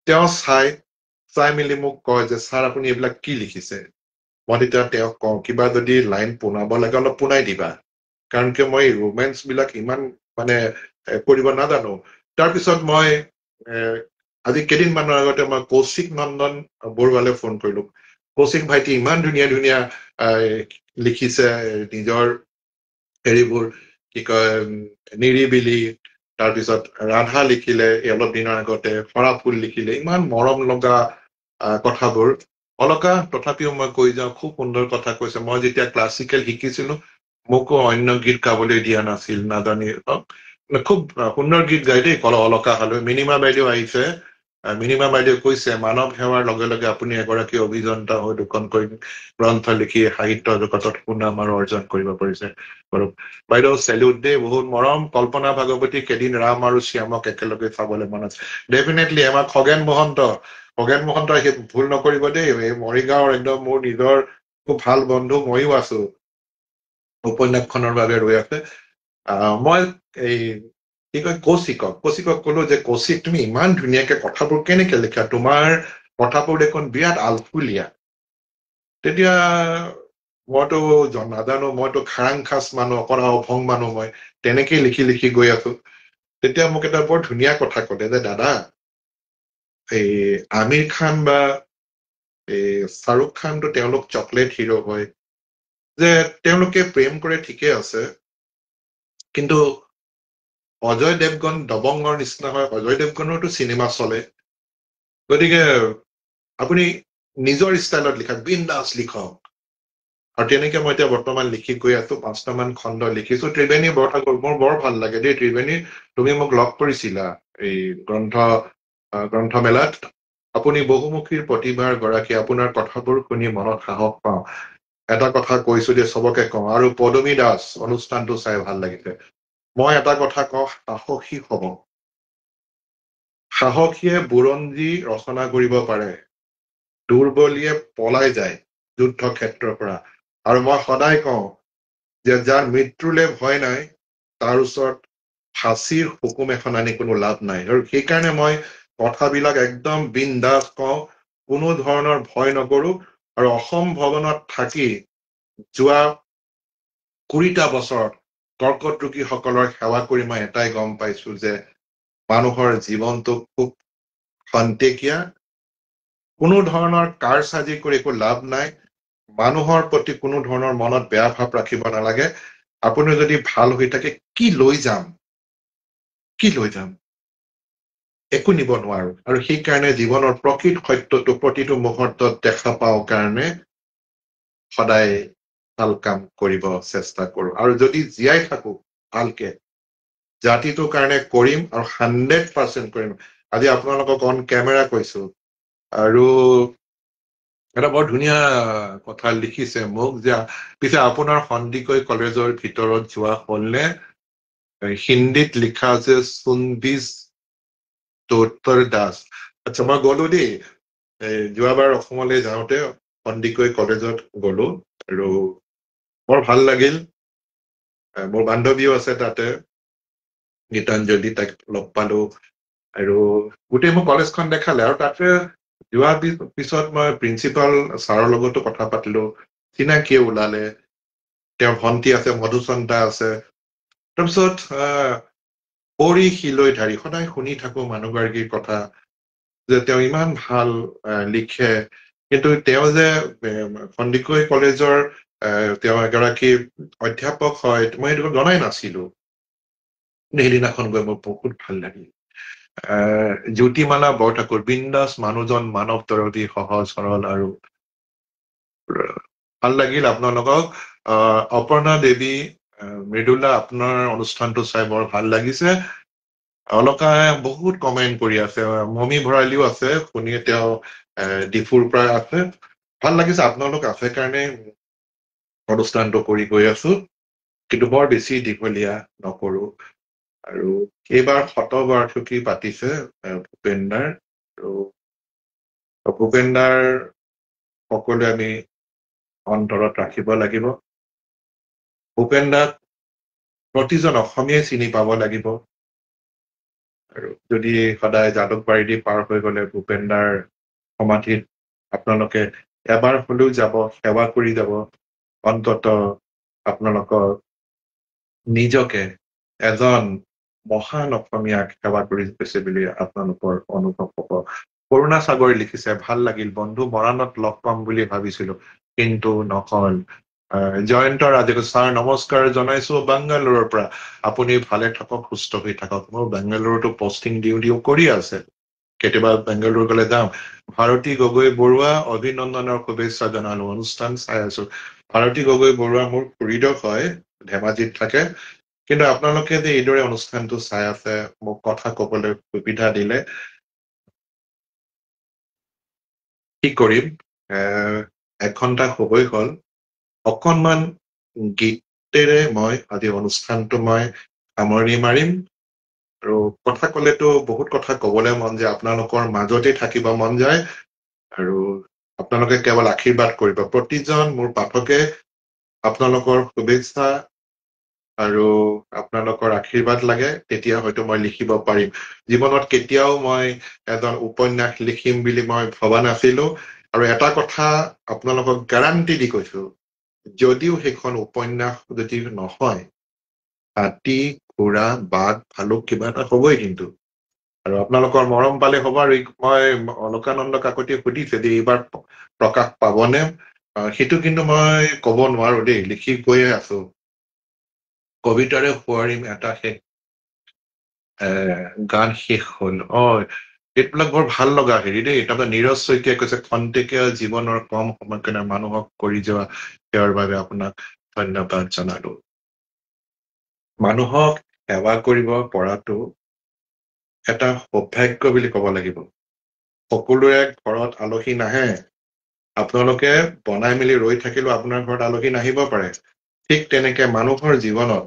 তেওঁ চাই মেলি মোক কয় যে ছাৰ আপুনি এইবিলাক কি লিখিছে মই তেতিয়া তেওঁক কওঁ কিবা যদি লাইন পোনাব লাগে অলপ পোনাই দিবা কাৰণ কিয় মই ৰোমেন্স বিলাক ইমান মানে কৰিব নাজানো তাৰপিছত মই আজি কেইদিনমানৰ আগতে মই কৌশিক নন্দন বৰুৱালে ফোন কৰিলো। কৌশিক ভাইটি ইমান ধুনীয়া ধুনীয়া লিখিছে নিজৰ হেৰিবোৰ, কি কয় নিৰিবিলি, তাৰপিছত ৰাধা লিখিলে অলপ দিনৰ আগতে, সৰা ফুল লিখিলে, ইমান মৰম লগা কথাবোৰ। অলকা তথাপিও মই কৈ যাওঁ, খুব সুন্দৰ কথা কৈছে। মই যেতিয়া ক্লাছিকেল শিকিছিলো মোকো অন্য গীত গাবলৈ দিয়া নাছিল, নাজানি খুব সুন্দৰ গীত গাই দেই অলকা হালৈ। মিনিমা বাইদেউ আহিছে, মিনিমা বাইদেউ কৈছে মানৱ সেৱাৰ লগে লগে আপুনি এগৰাকী অভিযন্তা হৈ দুখনকৈ গ্ৰন্থ লিখি সাহিত্য জগতত সুনাম আৰু অৰ্জন কৰিব পাৰিছে। বাইদেউ চেলিউট দেই, বহুত মৰম। কল্পনা ভাগৱতী কেইদিন ৰাম আৰু শ্যামক একেলগে চাবলৈ মন আছে। ডেফিনেটলি আমাৰ খগেন মহন্ত সেই ভুল নকৰিব দেই, এই মৰিগাঁৱৰ একদম মোৰ নিজৰ খুব ভাল বন্ধু, ময়ো আছো, উপন্যাসখনৰ বাবে ৰৈ আছে। মই এই কি কয় কৌশিকক কলো যে কৌশিক তুমি ইমান ধুনীয়াকে কথাবোৰ কেনেকে লিখা, তোমাৰ কথাবোৰ দেখোন বিৰাট আলফুলীয়া। তেতিয়া মইতো নাজানো, মইতো খাৰাং খাচ মানুহ, অকৰা অভং মানুহ, মই তেনেকেই লিখি লিখি গৈ আছো। তেতিয়া মোক এটা বৰ ধুনীয়া কথা ক'লে যে দাদা, এই আমিৰ খান বা এই শ্বাহৰুখ খানটো তেওঁলোক চকলেট হিৰো হয়, যে তেওঁলোকে প্ৰেম কৰে ঠিকে আছে, কিন্তু অজয় দেৱগন দবংগৰ নিচিনা হয়, অজয় দেৱগনৰতো চিনেমা চলে। গতিকে আপুনি নিজৰ ষ্টাইলত লিখক, বিন্দাছ লিখক। আৰু তেনেকে মই এতিয়া বৰ্তমান লিখি গৈ আছো, 5টামান খণ্ড লিখিছো। ত্ৰিবেণী বৰঠাকুৰ, মোৰ বৰ ভাল লাগে দেই ত্ৰিবেণী, তুমি মোক লগ কৰিছিলা এই গ্ৰন্থমেলাত। আপুনি বহুমুখীৰ প্ৰতিভাৰ গৰাকী, আপোনাৰ কথাবোৰ শুনি মনত সাহস পাওঁ। এটা কথা কৈছো যে চবকে কওঁ, আৰু পদমী দাস অনুষ্ঠানটো চাই ভাল লাগিছে। মই এটা কথা কওঁ, সাহসী হব। সাহসীয়ে বুৰঞ্জী ৰচনা কৰিব পাৰে, দুৰ্বলীয়ে পলাই যায় যুদ্ধ ক্ষেত্ৰৰ পৰা। আৰু মই সদায় কওঁ যে যাৰ মৃত্যুলে ভয় নাই তাৰ ওচৰত ফাঁচীৰ হুকুম এখন আনি কোনো লাভ নাই। আৰু সেইকাৰণে মই কথাবিলাক একদম বিন্দাছ কওঁ, কোনো ধৰণৰ ভয় নকৰো। আৰু অসম ভৱনত থাকি যোৱা 20টা বছৰত কৰ্কট ৰোগীসকলৰ সেৱা কৰি মই এটাই গম পাইছো যে মানুহৰ জীৱনটো খুব খন্তেকীয়া, কোনো ধৰণৰ কাৰসাজি কৰি একো লাভ নাই। মানুহৰ প্ৰতি কোনো ধৰণৰ মনত বেয়া ভাৱ ৰাখিব নালাগে। আপুনি যদি ভাল হৈ থাকে, কি লৈ যাম, একো নিব নোৱাৰো। আৰু সেইকাৰণে জীৱনৰ প্ৰকৃত সত্যটো প্ৰতিটো মুহূৰ্তত দেখা পাওঁ কাৰণে সদায় ভাল কাম কৰিব চেষ্টা কৰো। আৰু যদি জীয়াই থাকো ভালকে জাতিটোৰ কাৰণে কৰিম, আৰু 100% কৰিম। আজি আপোনালোকক অন কেমেৰা কৈছো। আৰু এটা বৰ ধুনীয়া কথা লিখিছে মোক, যে পিছে আপোনাৰ সন্দিকৈ কলেজৰ ভিতৰত যোৱা হলনে? হিন্দীত লিখা আছে সুনবিজ তোত্তৰ দাস। আচ্ছা, মই গলো দেই, যোৱাবাৰ অসমলৈ যাওঁতে সন্দিকৈ কলেজত গলো, আৰু বৰ ভাল লাগিল। মোৰ বান্ধৱীও আছে তাতে, গীতাঞ্জলি, তাইক লগ পালো, আৰু গোটেই মোৰ কলেজখন দেখালে। আৰু তাতে যোৱা পিছত মই প্ৰিন্সিপাল ছাৰৰ লগতো কথা পাতিলো, চিনাকিয়ে ওলালে। তেওঁৰ ভণ্টি আছে, মধুচন্দ্ৰা আছে। তাৰপিছত পৰী শিলৈধাৰী, সদায় শুনি থাকো মানুহগৰাকীৰ কথা, যে তেওঁ ইমান ভাল লিখে। কিন্তু তেওঁ যে সন্দিকৈ কলেজৰ তেওঁ এগৰাকী অধ্যাপক হয়, মই এইটো জনাই নাছিলো। সেইদিনাখন গৈ মোৰ বহুত ভাল লাগিল। জ্যোতিমালা বৰঠাকুৰ, বিন্দাস মানুহজন, মানৱ দৰদী, সহজ সৰল, আৰু ভাল লাগিল আপোনালোকক। অপৰ্ণা দেৱী, মৃদুলা, আপোনাৰ অনুষ্ঠানটো চাই বৰ ভাল লাগিছে। অলকাই বহুত কমেণ্ট কৰি আছে, মমী ভৰালিও আছে, শুনি তেওঁ ডিফুৰ পৰা আছে। ভাল লাগিছে, আপোনালোক আছে কাৰণে অনুষ্ঠানটো কৰি গৈ আছো, কিন্তু বৰ বেছি দীঘলীয়া নকৰো। আৰু এইবাৰ 100 বাৰ্ষিকী পাতিছে ভূপেনদাৰ, আৰু ভূপেনদাৰ সকলোৱে আমি অন্তৰত ৰাখিব লাগিব। ভূপেনদাক প্ৰতিজন অসমীয়াই চিনি পাব লাগিব। আৰু যদি সদায় জালুকবাৰীদি পাৰ হৈ গলে ভূপেনদাৰ সমাধিত আপোনালোকে এবাৰ হলেও যাব, সেৱা কৰি যাব। অন্তত আপোনালোকৰ নিজকে এজন মহান অসমীয়াক সেৱা কৰি গৈছে বুলি আপোনালোকৰ অনুভৱ হ'ব। কৰুণা সাগৰ লিখিছে, ভাল লাগিল বন্ধু, মৰাণত লগ পাম বুলি ভাবিছিলো কিন্তু নহল। জয়ন্ত ৰাজে ছাৰ নমস্কাৰ জনাইছো বাংগালোৰৰ পৰা, আপুনি ভালে থাকক, সুস্থ হৈ থাকক। মোৰ বেংগালুৰুতো পষ্টিং দিও কৰি আছে, কেতিয়াবা বেংগালুৰু গলে যাম। ভাৰতী গগৈ বৰুৱা, অভিনন্দনৰ শুভেচ্ছা জনালো, অনুষ্ঠান চাই আছো। ভাৰতী গগৈ বৰুৱা মোৰ খুৰীদেউ হয়, ধেমাজিত থাকে। কিন্তু আপোনালোকে যে এইদৰে অনুষ্ঠানটো চাই আছে, মোক কথা কবলৈ সুবিধা দিলে, কি কৰিম। 1 ঘণ্টা হবই হ'ল, অকণমান গীতেৰে মই আজি অনুষ্ঠানটো মই সামৰণি মাৰিম। আৰু কথা কলেতো বহুত কথা কবলৈ মন যায়, আপোনালোকৰ মাজতে থাকিব মন যায়। আৰু আপোনালোকে কেৱল আশীৰ্বাদ কৰিব, প্ৰতিজন মোৰ পাঠকে আপোনালোকৰ শুভেচ্ছা আৰু আপোনালোকৰ আশীৰ্বাদ লাগে, তেতিয়া হয়তো মই লিখিব পাৰিম। জীৱনত কেতিয়াও মই এজন উপন্যাস লিখিম বুলি মই ভবা নাছিলো। আৰু এটা কথা আপোনালোকক গেৰাণ্টি দি কৈছো, যদিও সেইখন উপন্যাস যদি নহয়, হাতী, ঘোঁৰা, বাঘ, ভালুক কিবা এটা হবই কিন্তু। আৰু আপোনালোকৰ মৰম পালে হ'ব। আৰু মই অলকানন্দ কাকতিয়ে সুধিছে যে এইবাৰ প্ৰকাশ পাবনে, সেইটো কিন্তু মই কব নোৱাৰো দেই, লিখি গৈয়ে আছো। কবিতাৰে সোঁৱৰিম এটা শেষ গান শেষ হল। এইবিলাক বৰ ভাল লগা হেৰি দেই। তাৰপৰা নীৰজ শইকীয়াই কৈছে, খন্তেকীয়া জীৱনৰ কম সময় কাৰণে মানুহক কৰি যোৱা সেৱাৰ বাবে আপোনাক ধন্যবাদ জনালো। মানুহক সেৱা কৰিব পৰাটো এটা সৌভাগ্য বুলি ক'ব লাগিব। সকলোৰে ঘৰত আলহী নাহে, আপোনালোকে বনাই মেলি ৰৈ থাকিলেও আপোনাৰ ঘৰত আলহী নাহিব পাৰে। ঠিক তেনেকে মানুহৰ জীৱনত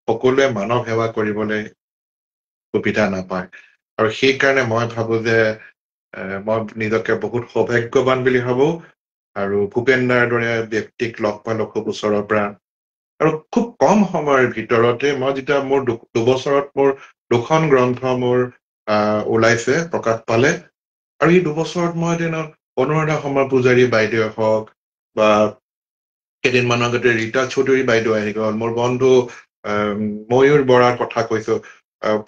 সকলোৱে মানৱ সেৱা কৰিবলৈ সুবিধা নাপায়। আৰু সেইকাৰণে মই ভাবো যে মই নিজকে বহুত সৌভাগ্যৱান বুলি ভাবো। আৰু ভূপেন্দাৰ দৰে ব্যক্তিক লগ পালো খুব ওচৰৰ পৰা। আৰু খুব কম সময়ৰ ভিতৰতে মই যেতিয়া মোৰ 2 বছৰত মোৰ 2খন গ্ৰন্থ মোৰ ওলাইছে, প্ৰকাশ পালে। আৰু এই 2 বছৰত মই অনুৰাধা শৰ্মা পূজাৰী বাইদেৱে হওক, বা কেইদিনমানৰ আগতে ৰীতা চৌধুৰী বাইদেউ আহি গল, মোৰ বন্ধু ময়ূৰ বৰাৰ কথা কৈছো,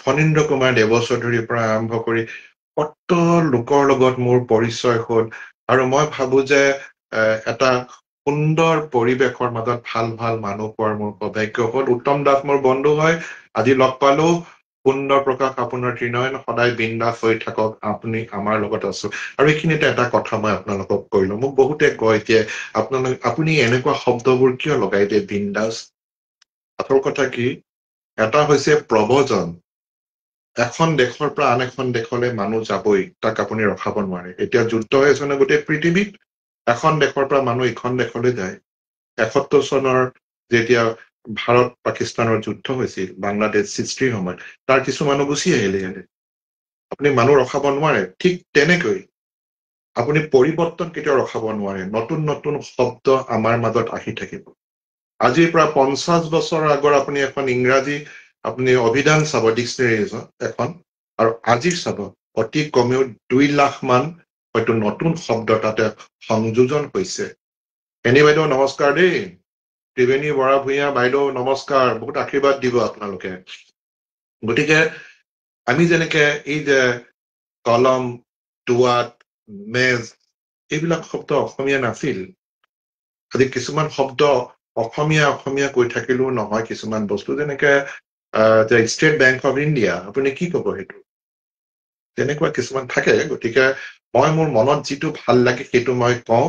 ফণীন্দ্ৰ কুমাৰ দেৱ চৌধুৰীৰ পৰা আৰম্ভ কৰি কত লোকৰ লগত মোৰ পৰিচয় হ'ল। আৰু মই ভাবো যে এটা সুন্দৰ পৰিৱেশৰ মাজত ভাল ভাল মানুহ পোৱাৰ মোৰ সৌভাগ্য হ'ল। উত্তম দাস মোৰ বন্ধু হয়, আজি লগ পালো। সুন্দৰ প্ৰকাশ, আপোনাৰ ত্ৰিনয়ন সদায় বিন্দাস হৈ থাকক, আপুনি আমাৰ লগত আছো। আৰু এইখিনিতে এটা কথা মই আপোনালোকক কৈলো, মোক বহুতে কয় যে আপুনি এনেকুৱা শব্দবোৰ কিয় লগাই দিয়ে, বিন্দাস। আচল কথা কি, এটা হৈছে প্ৰব্ৰজন। এখন দেশৰ পৰা আন এখন দেশলৈ মানুহ যাবই, তাক আপুনি ৰখাব নোৱাৰে। এতিয়া যুদ্ধ হৈ আছে ন গোটেই পৃথিৱীত, এখন দেশৰ পৰা মানুহ ইখন দেশলৈ যায়। 71 চনৰ যেতিয়া ভাৰত পাকিস্তানৰ যুদ্ধ হৈছিল, বাংলাদেশ সৃষ্টিৰ সময়ত, তাৰ কিছু মানুহ গুচি আহিলে ইয়ালে। আপুনি মানুহ ৰখাব নোৱাৰে। ঠিক তেনেকৈ আপুনি পৰিৱৰ্তন কেতিয়াও ৰখাব নোৱাৰে। নতুন নতুন শব্দ আমাৰ মাজত আহি থাকিব। আজিৰ পৰা 50 বছৰৰ আগৰ আপুনি এখন ইংৰাজী আপুনি অভিধান চাব, ডিক্সনেৰী এখন, আৰু আজিৰ চাব, অতি কমেও 2 লাখ মান হয়তো নতুন শব্দ তাতে সংযোজন হৈছে। এনি বাইদেউ নমস্কাৰ দেই, ত্ৰিবেণী বৰা ভূঞা বাইদেউ নমস্কাৰ, বহুত আশীৰ্বাদ দিব আপোনালোকে। গতিকে আমি যেনেকে এই যে কলম, টুৱাত, মেজ, এইবিলাক শব্দ অসমীয়া নাছিল। আজি কিছুমান শব্দ অসমীয়া কৈ থাকিলেও নহয়। কিছুমান বস্তু যেনেকে ষ্টেট বেংক অফ ইণ্ডিয়া, আপুনি কি কব সেইটো, তেনেকুৱা কিছুমান থাকে। গতিকে মই মোৰ মনত যিটো ভাল লাগে সেইটো মই কওঁ।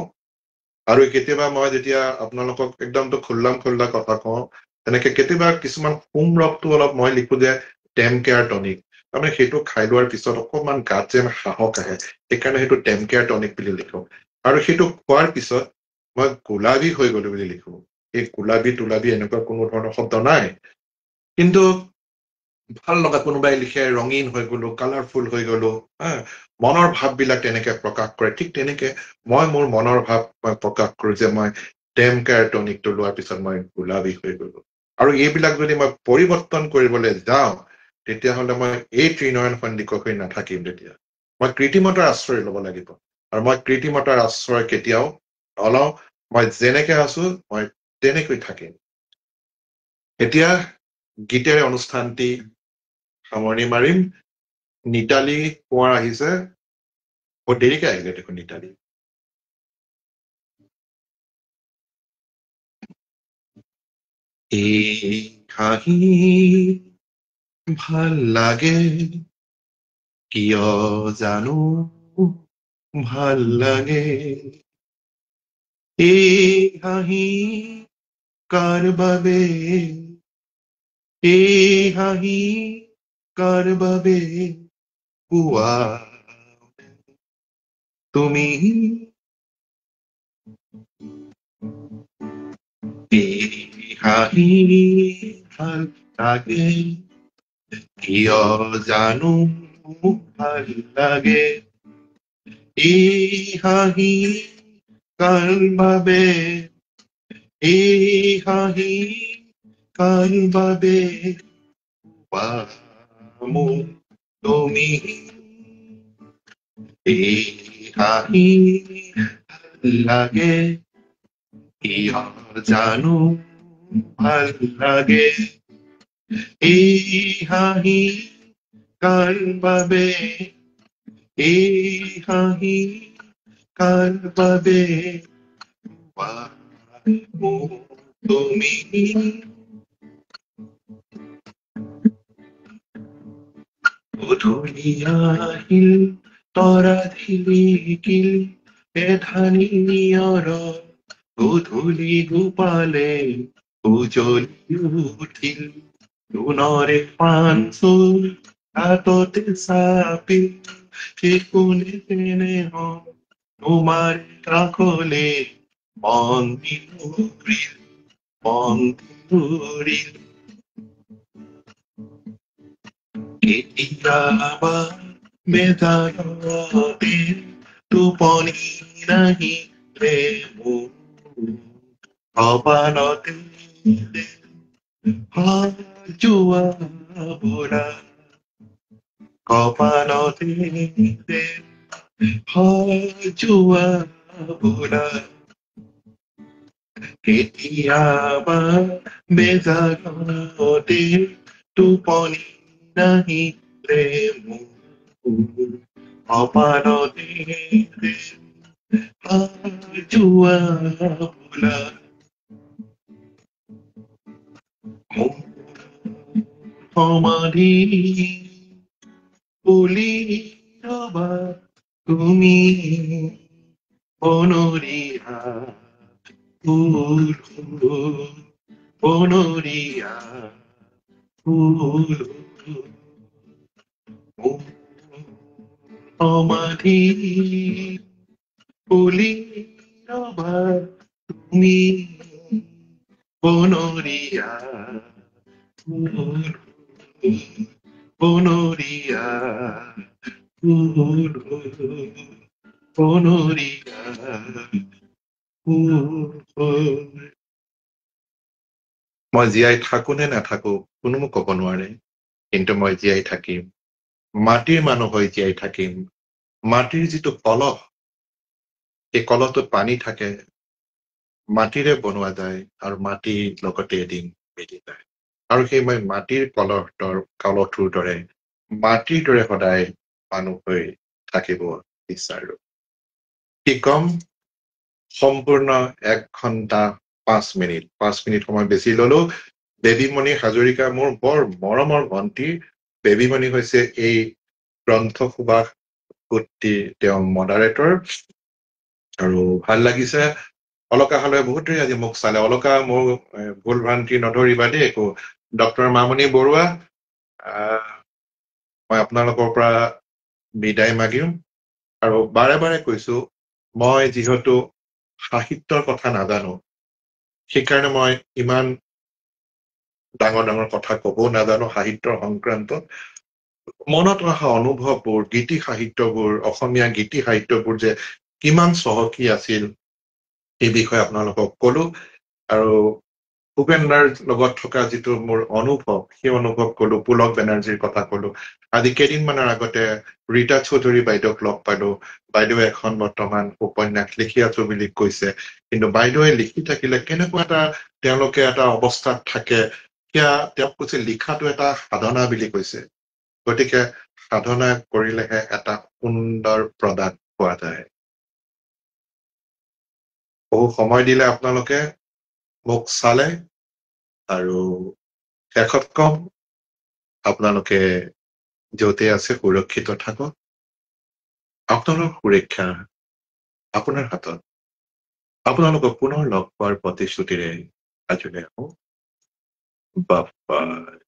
আৰু কেতিয়াবা মই যেতিয়া আপোনালোকক একদমতো খোল্লা কথা কওঁ, তেনেকে কেতিয়াবা কিছুমান সোমৰসটো অলপ মই লিখো যে টেম কেয়াৰ টনিক, তাৰমানে সেইটো খাই লোৱাৰ পিছত অকণমান গাত যেন সাহস আহে, সেইকাৰণে সেইটো টেম কেয়াৰ টনিক বুলি লিখো। আৰু সেইটো খোৱাৰ পিছত মই গোলাবী হৈ গলো বুলি লিখো। এই গোলাবী তোলাবী এনেকুৱা কোনো ধৰণৰ শব্দ নাই, কিন্তু ভাল লগা, কোনোবাই লিখে ৰঙীন হৈ গলো, কালাৰফুল হৈ গলো, মনৰ ভাৱবিলাক তেনেকে প্ৰকাশ কৰে। ঠিক তেনেকে মই মোৰ মনৰ ভাৱ মই প্ৰকাশ কৰো যে মই টেম কেয়াৰ টনিকটো লোৱাৰ পিছত মই গোলাবী হৈ গলো। আৰু এইবিলাক যদি মই পৰিৱৰ্তন কৰিবলৈ যাওঁ, তেতিয়াহ'লে মই এই ত্ৰিনয়ন সন্দিকৈ হৈ নাথাকিম। তেতিয়া মই কৃত্ৰিমতাৰ আশ্ৰয় ল'ব লাগিব। আৰু মই কৃত্ৰিমতাৰ আশ্ৰয় কেতিয়াও নলওঁ। মই যেনেকে আছো মই তেনেকৈ থাকিম। এতিয়া গীতেৰে অনুষ্ঠানটি সামৰণি মাৰিম। নিতালী কোঁৱৰ আহিছে, বহুত দেৰিকে আহিলে দেখোন নিতালী। এই হাঁহি ভাল লাগে, কিয় জানো ভাল লাগে। এই হাঁহি কাৰ বাবে, এই হাঁহি কাৰ বাবে কোৱা তুমি। এই হাঁহি ভাল লাগে, কিয় জানো ভাল লাগে। এই হাঁহি কাৰ বাবে, এই হাঁহি কাৰ বাবে কোৱা মোক তুমি। এই হাঁহি ভাল লাগে, কিয় জানো ভাল লাগে। এই হাঁহি কাৰ বাবে, এই হাঁহি কাৰ বাবে কোৱা মোক তুমি। গধূলি আহিল তৰা ধিলিকিল এধানি নিয়ৰ, গধূলি গোপালে উজলি উঠিল সোণৰে পাণ চুল হাততে চাপিল। কোনে তেনে তোমাৰ কাষলে মন দিল, মন দিল। কেতিয়াবা বেজাৰতে টোপনি নাহিলে মোৰ, সপানতে যোৱা বুঢ়া, কপালতে যোৱা বুঢ়া। কেতিয়াবা বেজাৰতে টোপনি নাহিলে মোৰ, কপালতে যোৱা বুঢ়া। সমাধি বুলি ৰবা তুমি, বনৰীয়া ফুল বনৰীয়া ফুল। সমাধি বুলি ৰবা তুমি, বনৰীয়া ফুল বনৰীয়া ফুল বনৰীয়া ফুল। মই জীয়াই থাকো নে নাথাকো কোনো মোক ক'ব নোৱাৰে, কিন্তু মই জীয়াই থাকিম। মাটিৰ মানুহ হৈ জীয়াই থাকিম। মাটিৰ যিটো কলহ, সেই কলহটোত পানী থাকে, মাটিৰে বনোৱা যায় আৰু মাটিৰ লগতে এদিন মিলি যায়। আৰু সেই মই মাটিৰ কলহটোৰ দৰে মাটিৰ দৰে সদায় মানুহ হৈ থাকিব বিচাৰো। কি কম, সম্পূৰ্ণ 1 ঘণ্টা 5 মিনিট, 5 মিনিট সময় বেছি ললো। বেবীমণি হাজৰিকা, মোৰ বৰ মৰমৰ ভণ্টি। বেবীমণি হৈছে এই গ্ৰন্থ সুবাস গোষ্ঠীৰ তেওঁ মডাৰেটৰ, আৰু ভাল লাগিছে। অলকা হালৈ বহুত দেৰি আজি মোক চালে। অলকা, মোৰ ভুল ভ্ৰান্তি নধৰিবা দেই একো। ডক্টৰ মামণি বৰুৱা, মই আপোনালোকৰ পৰা বিদায় মাগিম। আৰু বাৰে বাৰে কৈছো, মই যিহেতু সাহিত্যৰ কথা নাজানো, সেইকাৰণে মই ইমান ডাঙৰ ডাঙৰ কথা কবও নাজানো সাহিত্যৰ সংক্ৰান্তত। মনত অহা অনুভৱবোৰ, গীতি সাহিত্যবোৰ, অসমীয়া গীতি সাহিত্যবোৰ যে কিমান চহকী আছিল, এই বিষয়ে আপোনালোকক কলো। আৰু ভূপেন দাৰ লগত থকা যিটো মোৰ অনুভৱ, সেই অনুভৱ কলো। পুলক বেনাৰ্জীৰ কথা কলো। আজি কেইদিনমানৰ আগতে ৰীতা চৌধুৰী বাইদেউক লগ পালো। বাইদেৱে এখন বৰ্তমান উপন্যাস লিখি আছো বুলি কৈছে, কিন্তু বাইদেৱে লিখি থাকিলে কেনেকুৱা তেওঁলোকে এটা অৱস্থাত থাকে, সেয়া তেওঁক কৈছে লিখাটো এটা সাধনা বুলি কৈছে। গতিকে সাধনা কৰিলেহে এটা সুন্দৰ প্ৰডাক্ট পোৱা যায়। বহু সময় দিলে আপোনালোকে মোক চালে, আৰু শেষত কম, আপোনালোকে য'তে আছে সুৰক্ষিত থাকক। আপোনালোকৰ সুৰক্ষা আপোনাৰ হাতত। আপোনালোকক পুনৰ লগ পোৱাৰ প্ৰতিশ্ৰুতিৰে আজিলৈ আহোঁ। বাই।